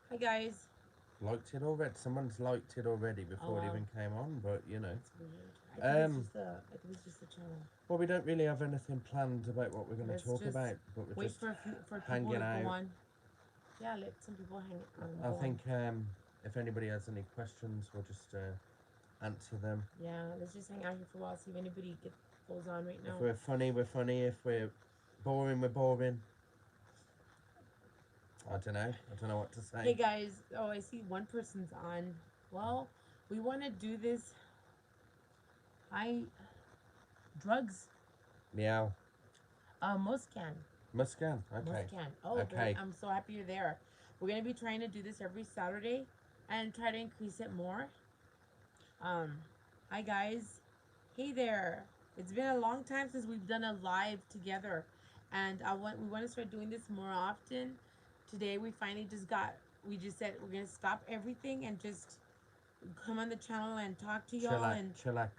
Hi guys. Liked it already. Someone's liked it already Oh before it wow, even came on, but you know. that's weird. Um, I think it's just the channel. well, we don't really have anything planned about what we're going to Let's talk just about, but we're wait just for for people hanging to go out. on. Yeah, let some people hang I go on. think if anybody has any questions, we'll just answer them. Yeah, let's just hang out here for a while. See if anybody goes on right If now. we're funny, we're funny. If we're boring, we're boring. I don't know. I don't know what to Hey say. guys. Oh, I see one person's on. Well, we want to do this high drugs. Meow. Muscan. Muscan. Okay. Muscan. Oh, Okay. I'm so happy you're there. We're gonna be trying to do this every Saturday, and try to increase it more. Um, Hi guys. Hey there. It's been a long time since we've done a live together, and we want to start doing this more often. Today we finally we just said we're gonna stop everything and just come on the channel and talk to y'all Chillax. and Chillax.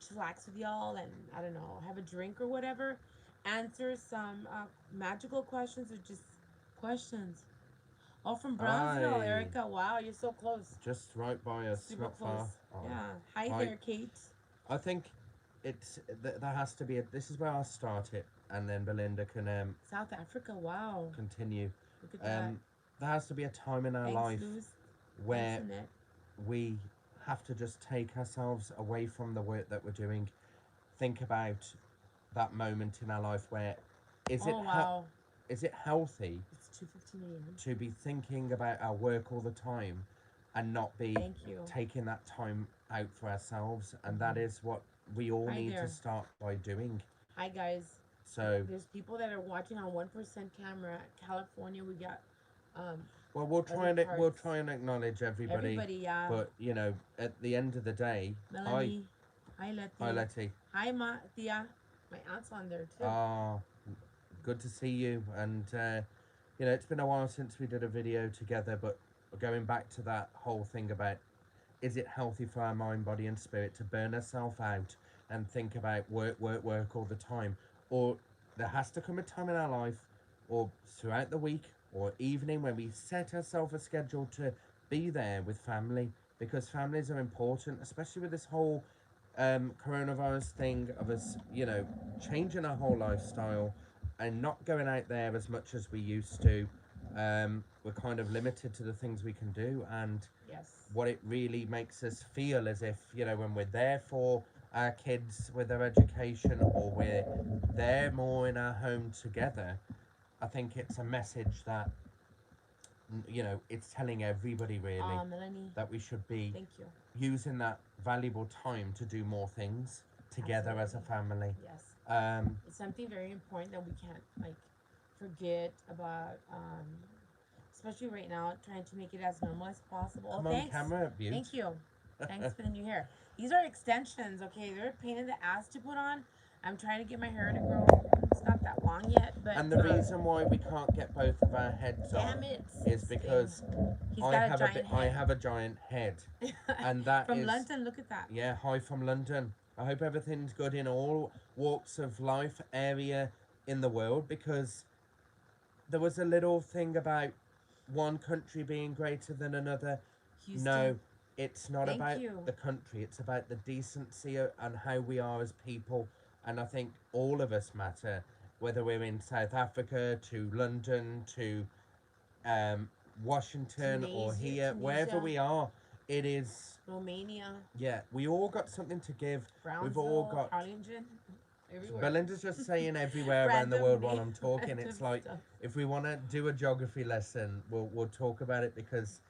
chillax with y'all and I don't know, have a drink or whatever, answer some magical questions or just questions. Oh, from Brownsville, Aye. Erica. Wow, you're so close. Just right by us, Super not far. close. Oh. Yeah. Hi Hi. there, Kate. I think there has to be a. This is where I'll start it, and then Belinda can South Africa. Wow. continue. Look at that. Um, there has to be a time in our Thanks, life Luz. Thanks, where Annette. we have to just take ourselves away from the work that we're doing. Think about that moment in our life where is it Oh, wow. is it healthy It's 2:15 a.m. to be thinking about our work all the time and not be Thank you. taking that time out for ourselves, and that Mm-hmm. is what we all Hi need to there. start by doing. Hi, guys. So There's people that are watching on 1% camera. California, we got um, well, we'll other try and we'll parts. try and acknowledge everybody, Everybody, yeah. but you know, at the end of the day, hi, Melanie. Hi, hi, Letty. Letty. Hi, Tia. My aunt's on there, too. Ah, good to see you. And you know, it's been a while since we did a video together, but going back to that whole thing about is it healthy for our mind, body, and spirit to burn ourselves out and think about work, work, work all the time, or there has to come a time in our life, or throughout the week or evening when we set ourselves a schedule to be there with family, because families are important, especially with this whole coronavirus thing of us, you know, changing our whole lifestyle and not going out there as much as we used to. We're kind of limited to the things we can do, and Yes. what it really makes us feel as if, you know, when we're there for our kids with their education or we're there more in our home together, I think it's a message that, you know, it's telling everybody really Melanie, that we should be thank you. using that valuable time to do more things together as a Absolutely. family. Yes. Um, It's something very important that we can't, like, forget about, especially right now, trying to make it as normal as possible. Oh, come on, thanks. camera, Thank beaut. you. Thanks for the new hair. These are extensions, okay? They're a pain in the ass to put on. I'm trying to get my hair to grow. It's not that long yet, but And the reason why we can't get both of our heads damn on it, is Sting. because He's got a giant I head. have a giant head, and that From is, London, look at that. yeah, hi from London. I hope everything's good in all walks of life area in the world, because there was a little thing about one country being greater than another. Houston, No, it's not thank about you. the country. It's about the decency and how we are as people. And I think all of us matter, whether we're in South Africa to London to um, Washington or here, wherever Tunisia, we are. It is, Romania, yeah, we all got something to give. We've all Brownsville, got. Harlingen, everywhere. Belinda's just saying everywhere around the Random world while name, I'm talking. random It's like stuff. if we want to do a geography lesson, we'll talk about it, because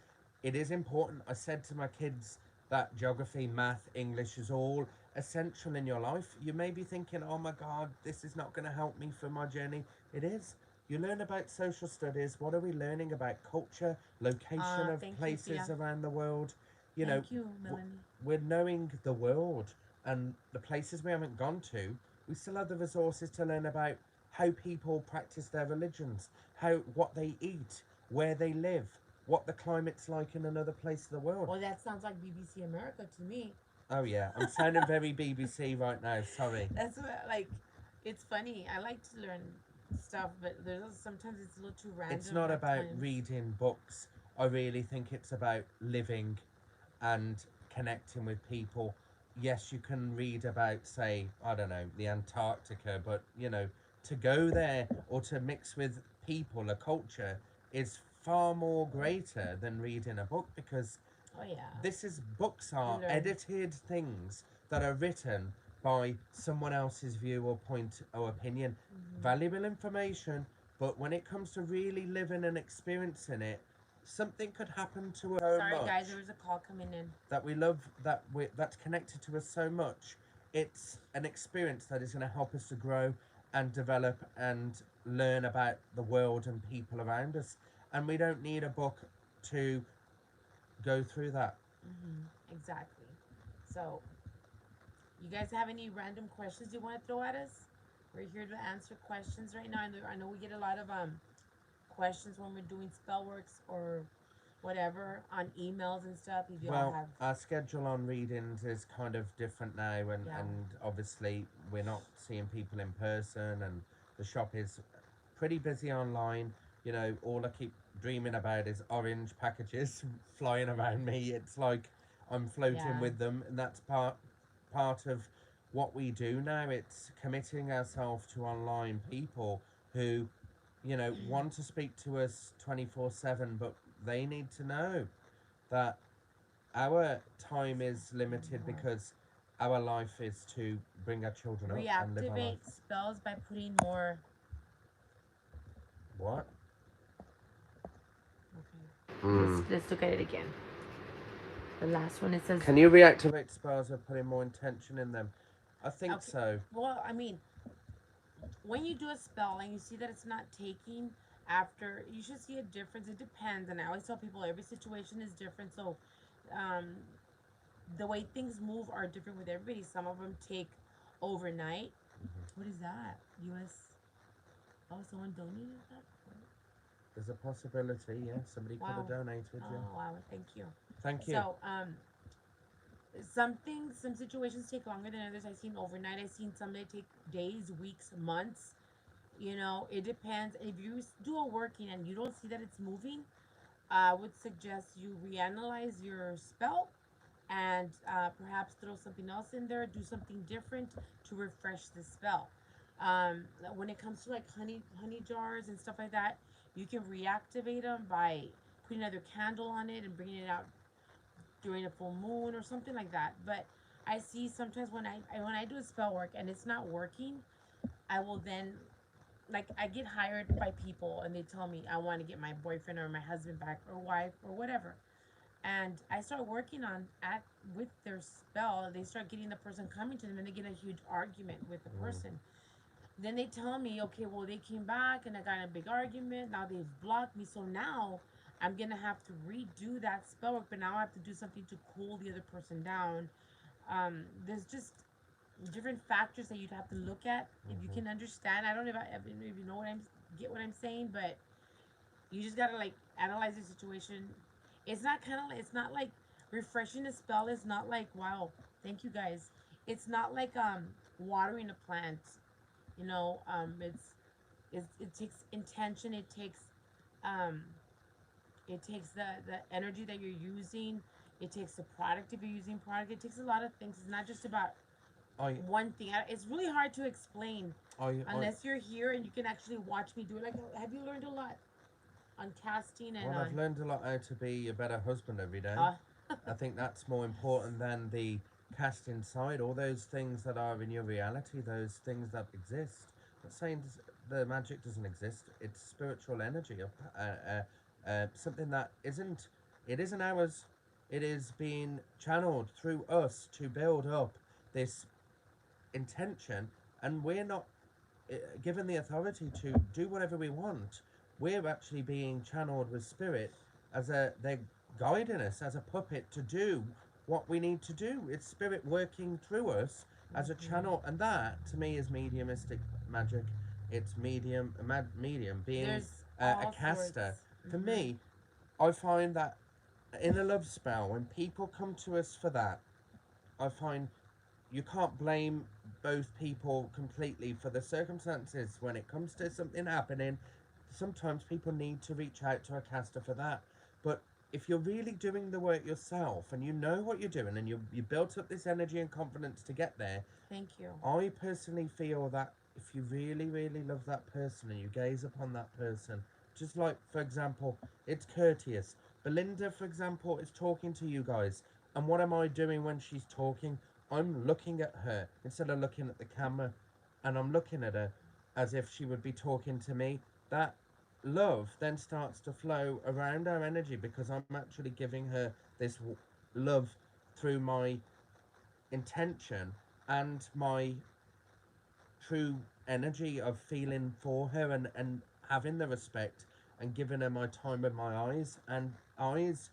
it is important. I said to my kids that geography, math, English is all essential in your life. You may be thinking, oh my God, this is not going to help me for my journey. It is. You learn about social studies. What are we learning about culture, location of Thank you, places Thea. around the world? You know, Thank you, Melanie. we're knowing the world, and the places we haven't gone to. We still have the resources to learn about how people practice their religions, how what they eat, where they live, what the climate's like in another place of the world. Well, that sounds like BBC America to me. Oh yeah, I'm sounding very BBC right now. Sorry. That's what, like, it's funny. I like to learn stuff, but there's also, sometimes it's a little too It's random not at about times. reading books I really think it's about living and connecting with people. Yes, you can read about, say, I don't know, the Antarctica, but you know, to go there or to mix with people, a culture, is far more greater than reading a book, because Oh yeah. books You are learn. edited things that are written by someone else's view or point or opinion. Hmm. Valuable information, but when it comes to really living and experiencing it, something could happen to us so Sorry, guys. There much was a call coming in. that we love, that's connected to us so much. It's an experience that is going to help us to grow and develop and learn about the world and people around us. And we don't need a book to go through that. Exactly. So, you guys have any random questions you want to throw at us? We're here to answer questions right now. I know we get a lot of questions when we're doing spell works or whatever on emails and stuff. If y'all Well, have, our schedule on readings is kind of different now, yeah, and obviously we're not seeing people in person, and the shop is pretty busy online. You know, all I keep dreaming about is orange packages flying around me. It's like I'm floating yeah, with them, and that's part of what we do now. It's committing ourselves to online people who, you know, want to speak to us 24/7, but they need to know that our time is limited because our life is to bring our children up and live our life. reactivate spells by putting more. What? Okay, let's look at it again. The last one, it says, Can you reactivate spells by putting more intention in them? I think okay. so. Well, I mean, when you do a spell and you see that it's not taking after, you should see a difference. It depends, and I always tell people every situation is different. So, um, the way things move are different with everybody. Some of them take overnight. What is that? U.S. Oh, someone donated that. There's a possibility, yeah. Somebody could have Wow. donated, yeah. Oh wow. Thank you. Thank you. So, some situations take longer than others. I've seen overnight. I've seen some that take days, weeks, months. You know, it depends. If you do a working and you don't see that it's moving, I would suggest you reanalyze your spell and perhaps throw something else in there, do something different to refresh the spell. When it comes to like honey jars and stuff like that, you can reactivate them by putting another candle on it and bringing it out during a full moon or something like that. But I see sometimes when I do a spell work and it's not working, I will then, like, I get hired by people and they tell me I want to get my boyfriend or my husband back or wife or whatever, and I start working on at with their spell. They start getting the person coming to them, and they get a huge argument with the Mm. person. Then they tell me, okay, well, they came back and I got in a big argument. Now they've blocked me, so now I'm gonna have to redo that spell work, but now I have to do something to cool the other person down. There's just different factors that you'd have to look at if you Mm-hmm. can understand. I don't know if you know what I'm get what I'm saying, but you just gotta like analyze the situation. It's not like refreshing a spell is not like, wow, thank you guys. It's not like watering a plant. You know, it takes intention. Um it takes the energy that you're using. It takes the product if you're using product. It takes a lot of things. It's not just about I, one thing. It's really hard to explain I, unless you're here and you can actually watch me do it. Like, have you learned a lot on casting and well, I've on learned a lot how to be a better husband every day. uh I think that's more important than the cast inside. All those things that are in your reality, those things that exist. I'm not saying the magic doesn't exist. It's spiritual energy, something that isn't. It isn't ours. It is being channeled through us to build up this intention, and we're not given the authority to do whatever we want. We're actually being channeled with spirit as they're guiding us as a puppet to do what we need to do. It's spirit working through us as a channel, and that to me is mediumistic magic. It's medium being there's a all caster. sorts. For me, I find that in a love spell, when people come to us for that, I find you can't blame both people completely for the circumstances when it comes to something happening. Sometimes people need to reach out to a caster for that. But if you're really doing the work yourself and you know what you're doing and you built up this energy and confidence to get there, Thank you. I personally feel that if you really, really love that person and you gaze upon that person, just like, for example, it's courteous. Belinda, for example, is talking to you guys. And what am I doing when she's talking? I'm looking at her instead of looking at the camera. And I'm looking at her as if she would be talking to me. That love then starts to flow around our energy because I'm actually giving her this love through my intention and my true energy of feeling for her and having the respect and giving her my time with my eyes. And eyes,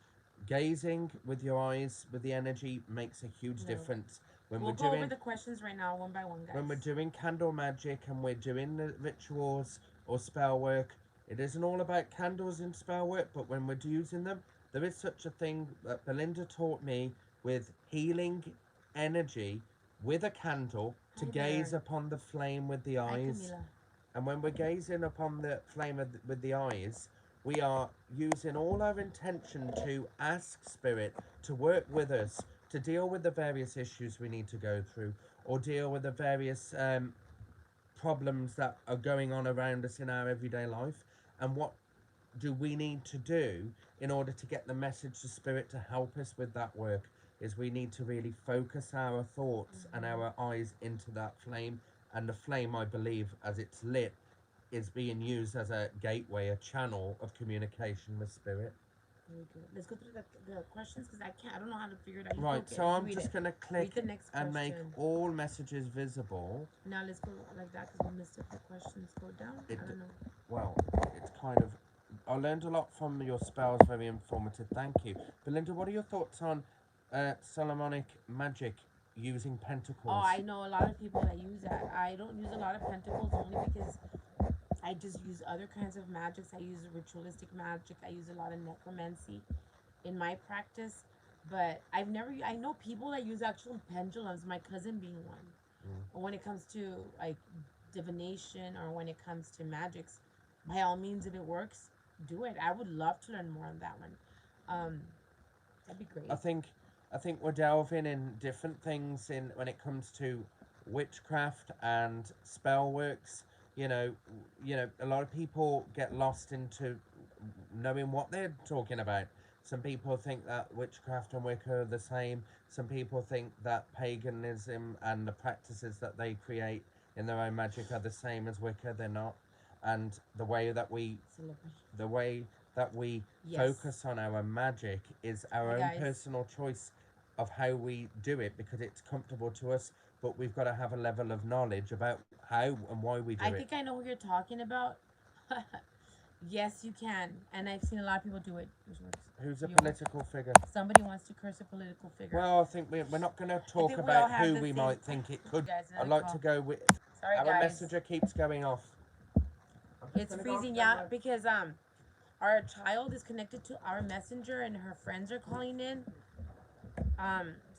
gazing with your eyes with the energy makes a huge No. difference when We'll we're go over doing the questions right now, one by one, guys. when we're doing candle magic and we're doing the rituals or spell work. It isn't all about candles in spell work, but when we're using them, there is such a thing that Belinda taught me with healing energy with a candle to Hi gaze there. upon the flame with the Hi, eyes. Camila. And when we're gazing upon the flame with the eyes, we are using all our intention to ask Spirit to work with us to deal with the various issues we need to go through or deal with the various problems that are going on around us in our everyday life. And what do we need to do in order to get the message to Spirit to help us with that work? Is we need to really focus our thoughts and our eyes into that flame. And the flame, I believe, as it's lit, is being used as a gateway, a channel of communication with Spirit. Very good. Let's go through the questions because I can't. I don't know how to figure it out. You Right, go, so I'm read just it. going to Read click the next and make question. all messages visible. Now let's go like that because we missed a few questions. Go down. It, I don't know. well, it's kind of. I learned a lot from your spells, very informative. Thank you. Belinda, what are your thoughts on Solomonic magic using pentacles? Oh, I know a lot of people that use that. I don't use a lot of pentacles only because I just use other kinds of magics. I use ritualistic magic. I use a lot of necromancy in my practice. But I've never, I know people that use actual pendulums, my cousin being one. Mm. When it comes to like divination or when it comes to magics, by all means, if it works, do it. I would love to learn more on that one. That'd be great. I think we're delving in different things in when it comes to witchcraft and spell works. A lot of people get lost into knowing what they're talking about. Some people think that witchcraft and Wicca are the same. Some people think that paganism and the practices that they create in their own magic are the same as Wicca. They're not. And the way that we Yes. focus on our magic is our Hi, own guys. personal choice of how we do it because it's comfortable to us, but we've got to have a level of knowledge about how and why we do I it. think I know what you're talking about. Yes, you can, and I've seen a lot of people do it. Who's a You- political figure? Somebody wants to curse a political figure. Well, I think we're not going to talk we all about have who the we same- might think it could. Guys, I'd another like call. to go with. Sorry, Our guys. messenger keeps going off. It's freezing, yeah, because our child is connected to our messenger and her friends are calling in.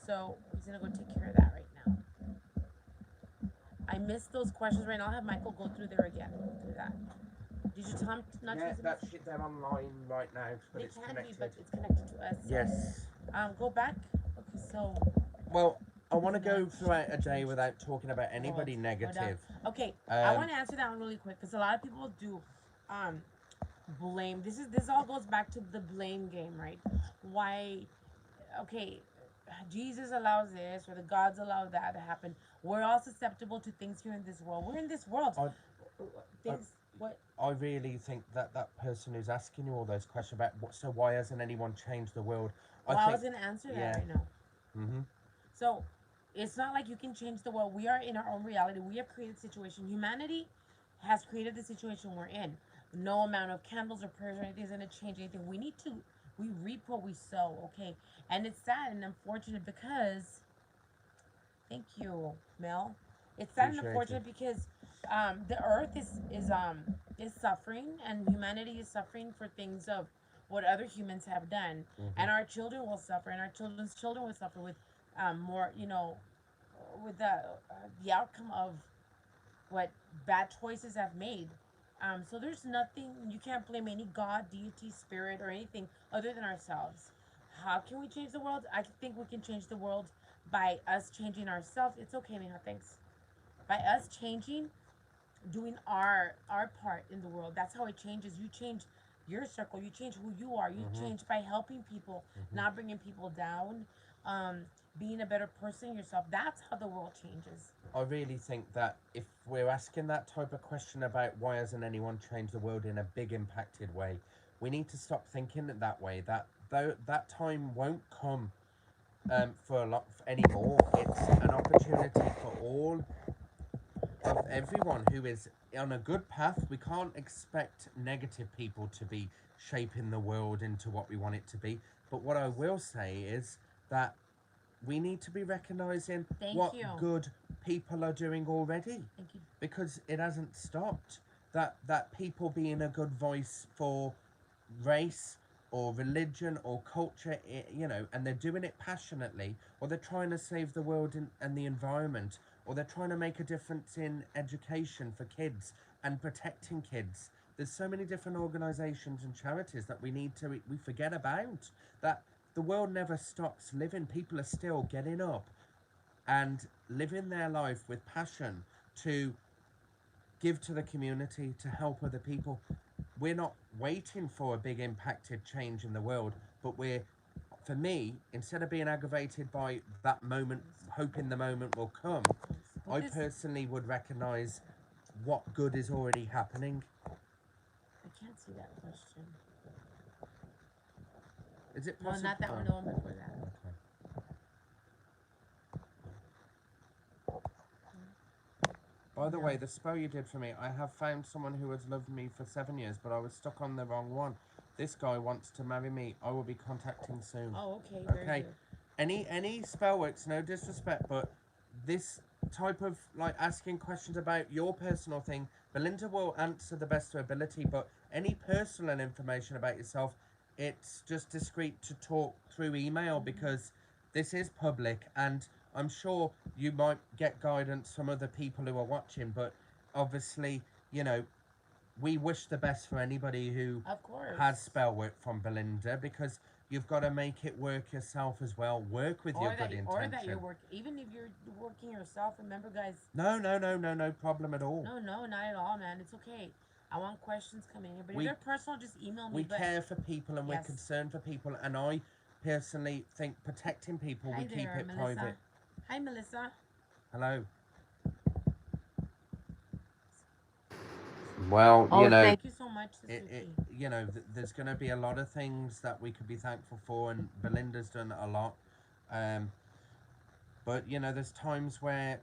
So he's gonna go take care of that right now. I missed those questions right now. I'll have Michael go through there again. Go through that. Did you tell him not to Yeah, use the that message? shit they're online right now, but They it's can connected. be, but it's connected to us. So. Yes. Go back. Okay, so. Well, I want to go throughout a day without talking about anybody Go negative. down. Okay, I want to answer that one really quick because a lot of people do blame. This all goes back to the blame game, right? Why? Okay, Jesus allows this or the gods allow that to happen. We're all susceptible to things here in this world. We're in this world. What? I really think that that person who's asking you all those questions about so why hasn't anyone changed the world? I was gonna answer that right now. Mm-hmm. So, it's not like you can change the world. We are in our own reality. We have created the situation. Humanity has created the situation we're in. No amount of candles or prayers or anything is gonna change anything. We reap what we sow, okay? And it's sad and unfortunate because, thank you, Mel. It's sad and unfortunate because the earth is suffering and humanity is suffering for things of what other humans have done, and our children will suffer, and our children's children will suffer with more, with the outcome of what bad choices have made. So there's nothing, you can't blame any God, deity, spirit, or anything other than ourselves. How can we change the world? I think we can change the world by us changing ourselves. It's okay, Mija, thanks. By us changing, doing our part in the world. That's how it changes. You change your circle. You change who you are. You Mm-hmm. change by helping people, Mm-hmm. not bringing people down. Um, Being a better person yourself. That's how the world changes. I really think that if we're asking that type of question about why hasn't anyone changed the world in a big impacted way, we need to stop thinking it that way. That though that time won't come for a lot anymore. It's an opportunity for all of everyone who is on a good path. We can't expect negative people to be shaping the world into what we want it to be. But what I will say is that we need to be recognizing Thank what you. good people are doing already, Thank you. because it hasn't stopped. That people being a good voice for race or religion or culture, and they're doing it passionately, or they're trying to save the world and the environment, or they're trying to make a difference in education for kids and protecting kids. There's so many different organizations and charities that we forget about. That the world never stops living. People are still getting up and living their life with passion to give to the community, to help other people. We're not waiting for a big impacted change in the world, but for me, instead of being aggravated by that moment, hoping the moment will come, But I this, personally would recognise what good is already happening. I can't see that question. Is it No, possible? not that one. Oh, The one before that. okay. By the No. way, the spell you did for me, I have found someone who has loved me for 7 years, but I was stuck on the wrong one. This guy wants to marry me. I will be contacting soon. Oh, okay. Very Okay. good. Any spell works, no disrespect, but this type of like asking questions about your personal thing, Belinda will answer the best of her ability, but any personal information about yourself, it's just discreet to talk through email, because this is public, and I'm sure you might get guidance from other people who are watching, but obviously, you know, we wish the best for anybody who Of course. has spell work from Belinda, because you've got to make it work yourself as well. Work with your good Or that you're intention. working. Even if you're working yourself, remember, guys. No, no, no, no, no problem at all. No, no, not at all, man. It's okay. I want questions coming in, but if We they're personal, just email me. we But care for people and we're yes. concerned for people, and I personally think protecting people, we Hi keep there, it Melissa. private. Hi, Melissa. Hello. Well, Oh, thank you so much, it Suki. there's going to be a lot of things that we could be thankful for, and Belinda's done a lot. Um, but there's times where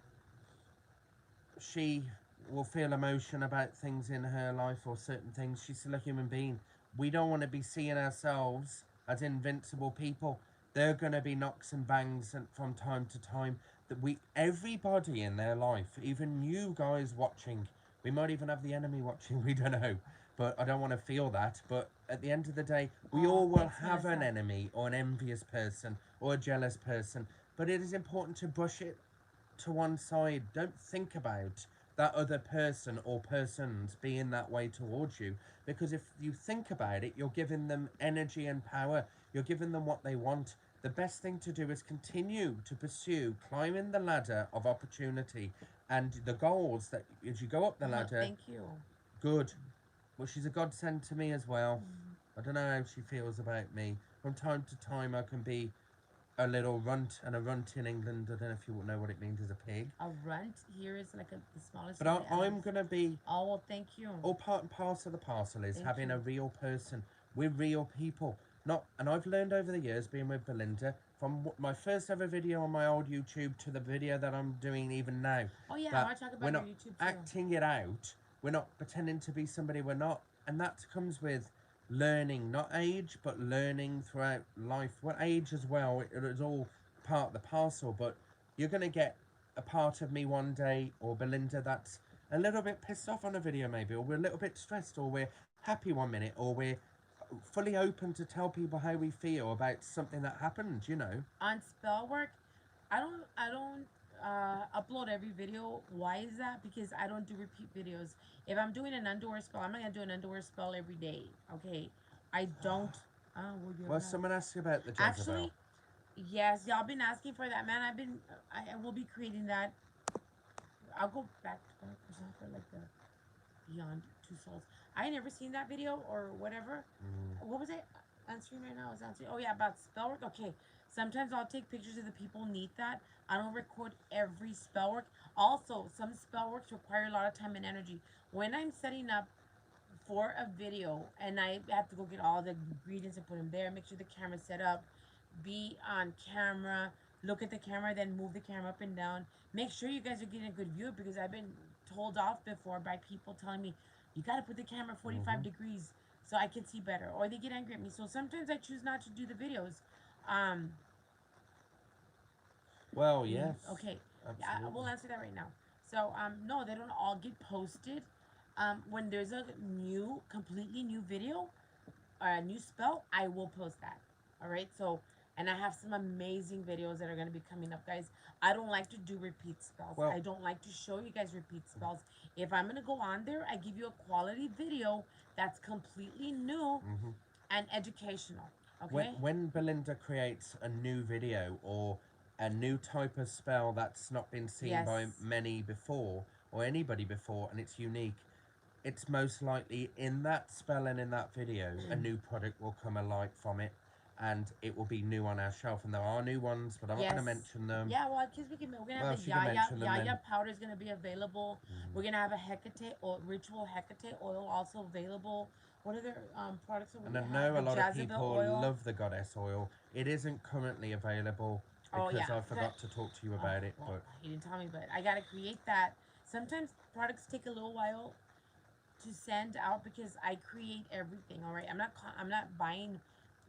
she will feel emotion about things in her life or certain things. She's still a human being. We don't want to be seeing ourselves as invincible people. There are going to be knocks and bangs from time to time. That everybody in their life, even you guys watching, we might even have the enemy watching. We don't know, but I don't want to feel that. But at the end of the day, we Oh, all will thanks, have an Melissa. enemy or an envious person or a jealous person. But it is important to brush it to one side. Don't think about that other person or persons being that way towards you, because if you think about it, you're giving them energy and power. You're giving them what they want. The best thing to do is continue to pursue climbing the ladder of opportunity and the goals that as you go up the ladder. Thank you. Good. Well, she's a godsend to me as well. I don't know how she feels about me. From time to time, I can be a little runt, and a runt in England, I don't know if you know what it means, as a pig. A runt here is like the smallest. But I'm going to be, Oh, well, thank you. all part and parcel of the parcel is Thank having you. a real person. We're real people. And I've learned over the years being with Belinda, from my first ever video on my old YouTube to the video that I'm doing even now. Oh, yeah, I that want to talk we're about your not YouTube too. acting it out. We're not pretending to be somebody we're not. And that comes with learning, not age, but learning throughout life. Well, age as well, it is all part of the parcel, but you're going to get a part of me one day, or Belinda, that's a little bit pissed off on a video maybe, or we're a little bit stressed, or we're happy one minute, or we're fully open to tell people how we feel about something that happened. On spell work, I don't upload every video. Why is that? Because I don't do repeat videos. If I'm doing an underwear spell, I'm not gonna do an underwear spell every day. Okay, I don't. Well, you're Well, right. someone asked you about the Jezebel. Actually, yes, y'all been asking for that, man. I will be creating that. I'll go back to 100% for like the Beyond Two Souls. I never seen that video or whatever. Mm. What was I answering right now? I was answering. Oh yeah, about spell work. Okay. Sometimes I'll take pictures of the people need that. I don't record every spell work. Also, some spell works require a lot of time and energy. When I'm setting up for a video and I have to go get all the ingredients and put them there, make sure the camera's set up, be on camera, look at the camera, then move the camera up and down. Make sure you guys are getting a good view because I've been told off before by people telling me, you got to put the camera 45 Mhm. degrees so I can see better. Or they get angry at me. So sometimes I choose not to do the videos. Um, Well, yes, okay. Yeah, we'll absolutely. answer that right now. So, no, they don't all get posted. When there's a new, completely new video, a new spell, I will post that. All right. So, and I have some amazing videos that are going to be coming up, guys. I don't like to do repeat spells. I Well, don't like to show you guys repeat spells. If I'm going to go on there, I give you a quality video that's completely new mhm. and educational. when Okay. when Belinda creates a new video or a new type of spell that's not been seen Yes. by many before or anybody before, and it's unique, it's most likely in that spell and in that video a new product will come alight from it, and it will be new on our shelf. And there are new ones, but I'm not going Yes. to mention them. Yeah, well, because we're gonna have Well, the if you can mention them, then Yaya powder is gonna be available. mm. We're gonna have a Hecate or ritual Hecate oil also available. What other products are we And I gonna have? know a The lot of Jezebel people oil. love the goddess oil. It isn't currently available Oh because yeah. I forgot to talk to you Oh about it, well, but you didn't tell me, but I gotta create that. Sometimes products take a little while to send out because I create everything. All right, I'm not buying.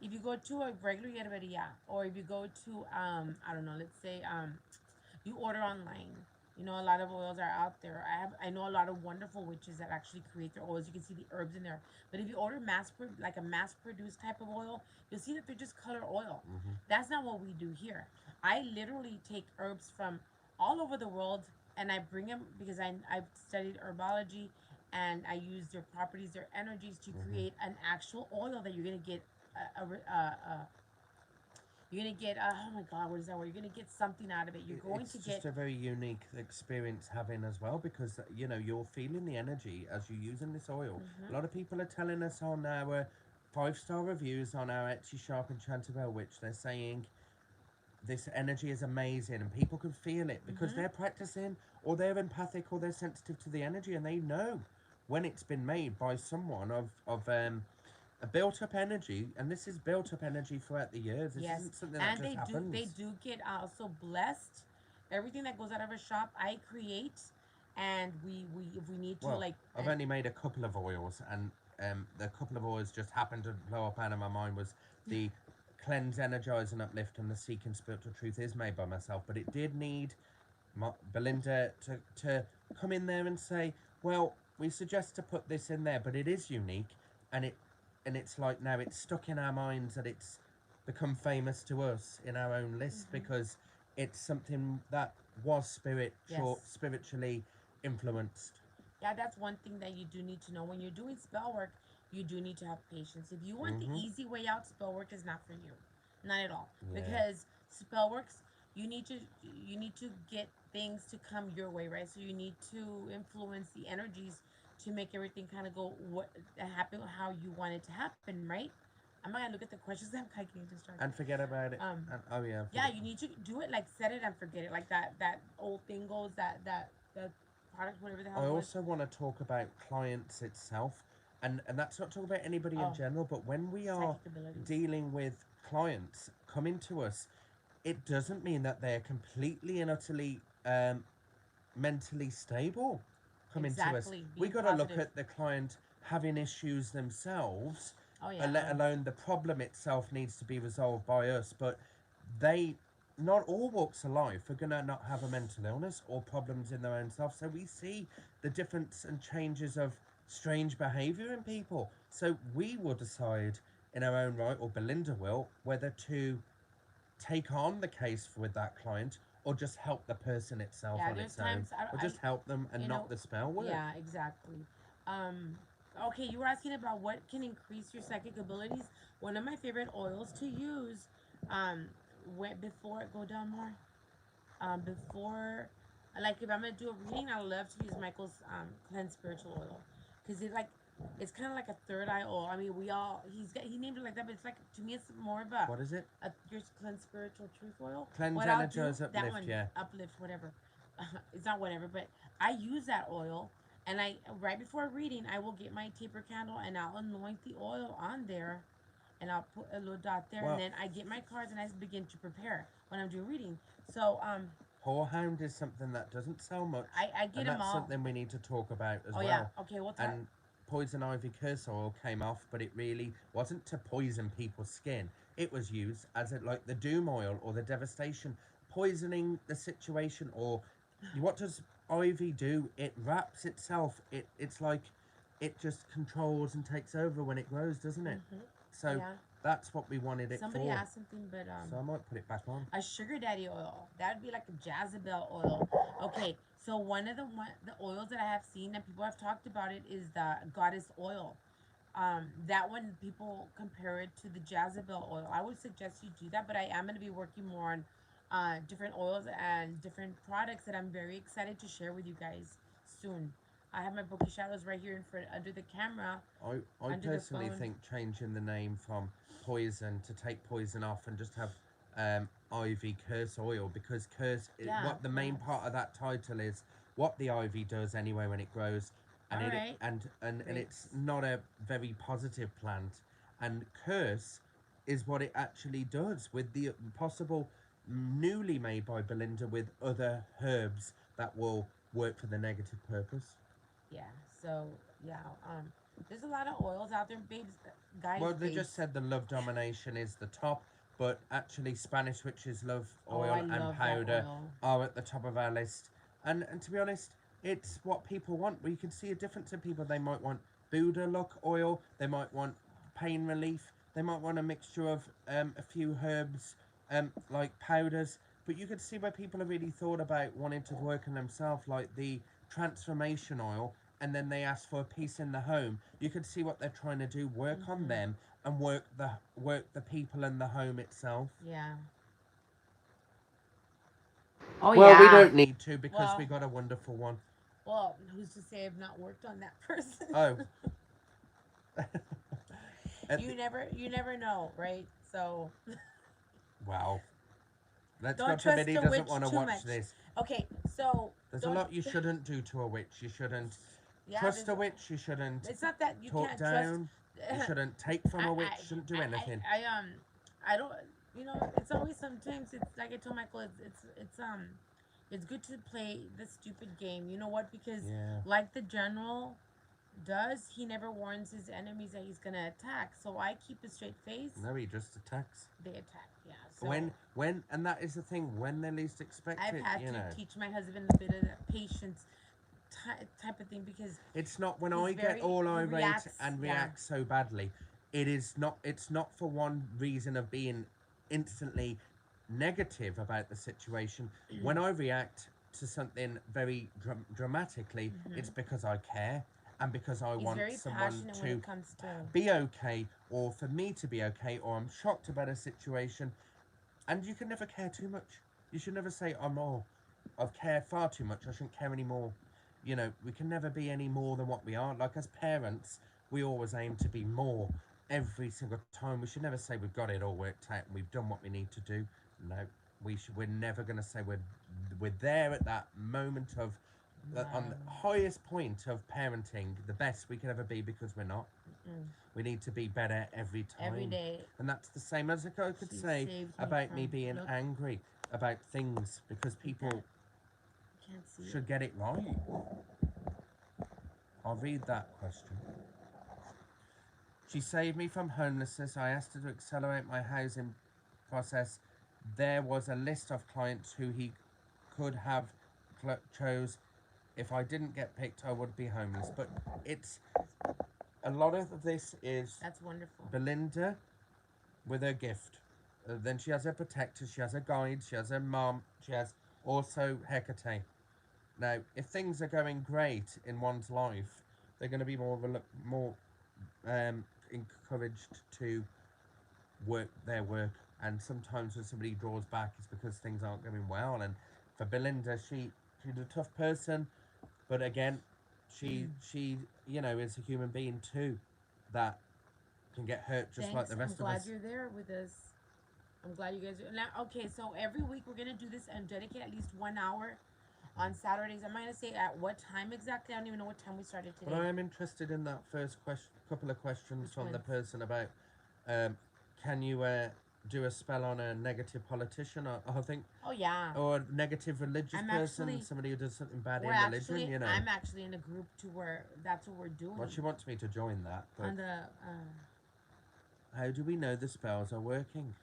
If you go to a regular Yerberia or if you go to I don't know, let's say you order online. You know, a lot of oils are out there. I know a lot of wonderful witches that actually create their oils. You can see the herbs in there. But if you order like a mass produced type of oil, you'll see that they're just color oil. mm-hmm. That's not what we do here. I literally take herbs from all over the world and I bring them because I've studied herbology and I use their properties, their energies to Mm-hmm. create an actual oil that you're gonna get you're gonna get oh my god, what is that word? You're gonna get something out of it. You're going to It's get just a very unique experience having as well, because you know you're feeling the energy as you're using this oil. A lot of people are telling us on our 5-star reviews on our Etsy shop and Chantabelle Witch, they're saying this energy is amazing and people can feel it because mm-hmm. they're practicing or they're empathic or they're sensitive to the energy, and they know when it's been made by someone of a built up energy, and this is built up energy throughout the years. This Yes, isn't something that and just they happens. do get also blessed. Everything that goes out of a shop, I create, and we if we need to Well, like I've and only made a couple of oils, and the couple of oils just happened to blow up out of my mind was the cleanse, energize, and uplift, and the seeking spiritual truth is made by myself, but it did need Belinda to come in there and say, well, we suggest to put this in there, but it is unique, and it's like now it's stuck in our minds that it's become famous to us in our own list mm-hmm. because it's something that was Yes. spiritually influenced. Yeah, that's one thing that you do need to know when you're doing spell work. You do need to have patience. If you want the Mm-hmm. easy way out, spell work is not for you, not at all. Yeah. Because spell works, you need to get things to come your way, right? So you need to influence the energies to make everything kind of go what happen how you want it to happen, right? I'm not gonna look at the questions. I'm kind of getting distracted. And forget about it. And, oh yeah. Yeah, you need to do it like set it and forget it, like that old thing goes that product, whatever the hell I it was. also want to talk about clients itself, and that's not talking about anybody in Oh, general, but when we are psychic abilities. dealing with clients coming to us, it doesn't mean that they're completely and utterly mentally stable coming to us. Exactly. We Being got to look positive. at the client having issues themselves, Oh and yeah. let alone the problem itself needs to be resolved by us. But they, not all walks of life are going to not have a mental illness or problems in their own self. So we see the difference and changes of strange behaviour in people. So we will decide in our own right, or Belinda will, whether to take on the case with that client or just help the person itself Yeah, on there's its own, times or just help them and you not know, the spell work. yeah, exactly. Um, okay, you were asking about what can increase your psychic abilities. One of my favorite oils to use, um, before go down more, before, like if I'm gonna do a reading, I love to use Michael's cleansed spiritual oil, because it's kind of like a third eye oil. I mean, he named it like that, but it's like, to me it's more of What is it? your cleansed spiritual truth oil. Cleanse, What I'll do, energize, that uplift. one, Yeah. uplift, whatever. It's not whatever, but I use that oil, and I right before a reading I will get my taper candle and I'll anoint the oil on there, and I'll put a little dot there, and Well, then I get my cards and I begin to prepare when I'm doing reading. So Whorehound is something that doesn't sell much, I get and them that's all. something we need to talk about as Oh yeah, well. okay, we'll talk. And poison ivy curse oil came off, but it really wasn't to poison people's skin. It was used as like the doom oil or the devastation, poisoning the situation. Or what does ivy do? It wraps itself. It's like it just controls and takes over when it grows, doesn't it? Mm-hmm. So Yeah. that's what we wanted it Somebody for. asked something, but So I might put it back on. a sugar daddy oil. That'd be like a Jezebel oil. Okay, so one of the oils that I have seen and people have talked about it is the goddess oil. That one people compare it to the Jezebel oil. I would suggest you do that, but I am going to be working more on different oils and different products that I'm very excited to share with you guys soon. I have my bookie shadows right here in front under the camera, I under the personally phone. think changing the name from poison to take poison off and just have ivy curse oil, because Yeah, what the main perhaps. part of that title is what the ivy does anyway when it grows, and All it right. and Great. it's not a very positive plant, and curse is what it actually does with the possible newly made by Belinda with other herbs that will work for the negative purpose. Yeah. So yeah. There's a lot of oils out there, babes. Guys, Well, they just babes. said the love domination is the top, but actually Spanish witches love Oh, I oil and love that powder oil. are at the top of our list. And to be honest, it's what people want. We can see a difference in people. They might want Buddha look oil. They might want pain relief. They might want a mixture of a few herbs, like powders. But you could see where people have really thought about wanting to work on themselves, like the transformation oil, and then they ask for a piece in the home. You can see what they're trying to do: work on Mm-hmm. them and work the people and the home itself. Yeah. Oh Well, we yeah. don't need to, because we Well, got a wonderful one. well, who's to say I've not worked on that person? Oh, at the, You never know, right? So well, let's don't God forbid trust he a doesn't witch want to too watch much. this. Okay, so There's a don't. lot you shouldn't do to a witch. You shouldn't Yeah, trust there's. a witch. You shouldn't It's not that you talk can't trust. down. You shouldn't take from a witch. Shouldn't do anything. I don't. You know, it's always sometimes it's like I told Michael. It's good to play the stupid game. You know what? Because Yeah. like the general does, he never warns his enemies that he's gonna attack. So I keep a straight face. No, he just attacks. They attack. Yeah. So And that is the thing, when they least expect I've it, had you to know. teach my husband a bit of that patience type of thing because It's not when he's I get very all he irate reacts. and Yeah. react so badly. It's not for one reason of being instantly negative about the situation. When I react to something very dramatically, it's Hmm. because I care, and because I He's want very someone passionate when to it comes to. be okay, or for me to be okay, or I'm shocked about a situation. And you can never care too much. You should never say, I've cared far too much, I shouldn't care anymore. You know, we can never be any more than what we are. Like, as parents, we always aim to be more every single time. We should never say we've got it all worked out and we've done what we need to do. No, we're never going to say we're there at that moment of on the No. highest point of parenting, the best we can ever be, because we're not. Mm. We need to be better every Every time. day. And that's the same as I could She say saved me about me from. being Look, angry about things, because like people that. You can't see should it. get it right. I'll read that question. She saved me from homelessness. I asked her to accelerate my housing process. There was a list of clients who he could have chose. If I didn't get picked, I would be homeless. But it's a lot of this is That's wonderful. Belinda with her gift. Then she has her protector, she has her guide, she has her mom, she has Also, Hecate. Now, if things are going great in one's life, they're going to be more encouraged to work their work. And sometimes when somebody draws back, it's because things aren't going well. And for Belinda, she's a tough person, but again, she is a human being too, that can get hurt just like Thanks. the I'm rest of glad us. you're there with us. I'm glad you guys are now. Okay, so every week we're gonna do this and dedicate at least 1 hour on Saturdays. I'm not gonna say at what time exactly. I don't even know what time we started But today. I am interested in that first couple of questions Which from the ones? person about um, can you do a spell on a negative politician, or I think, Oh yeah. or a negative religious I'm person, actually somebody who does something bad we're in religion, actually you know. I'm actually in a group to where that's what we're Well, doing she wants me to join that, but on the. how do we know the spells are working?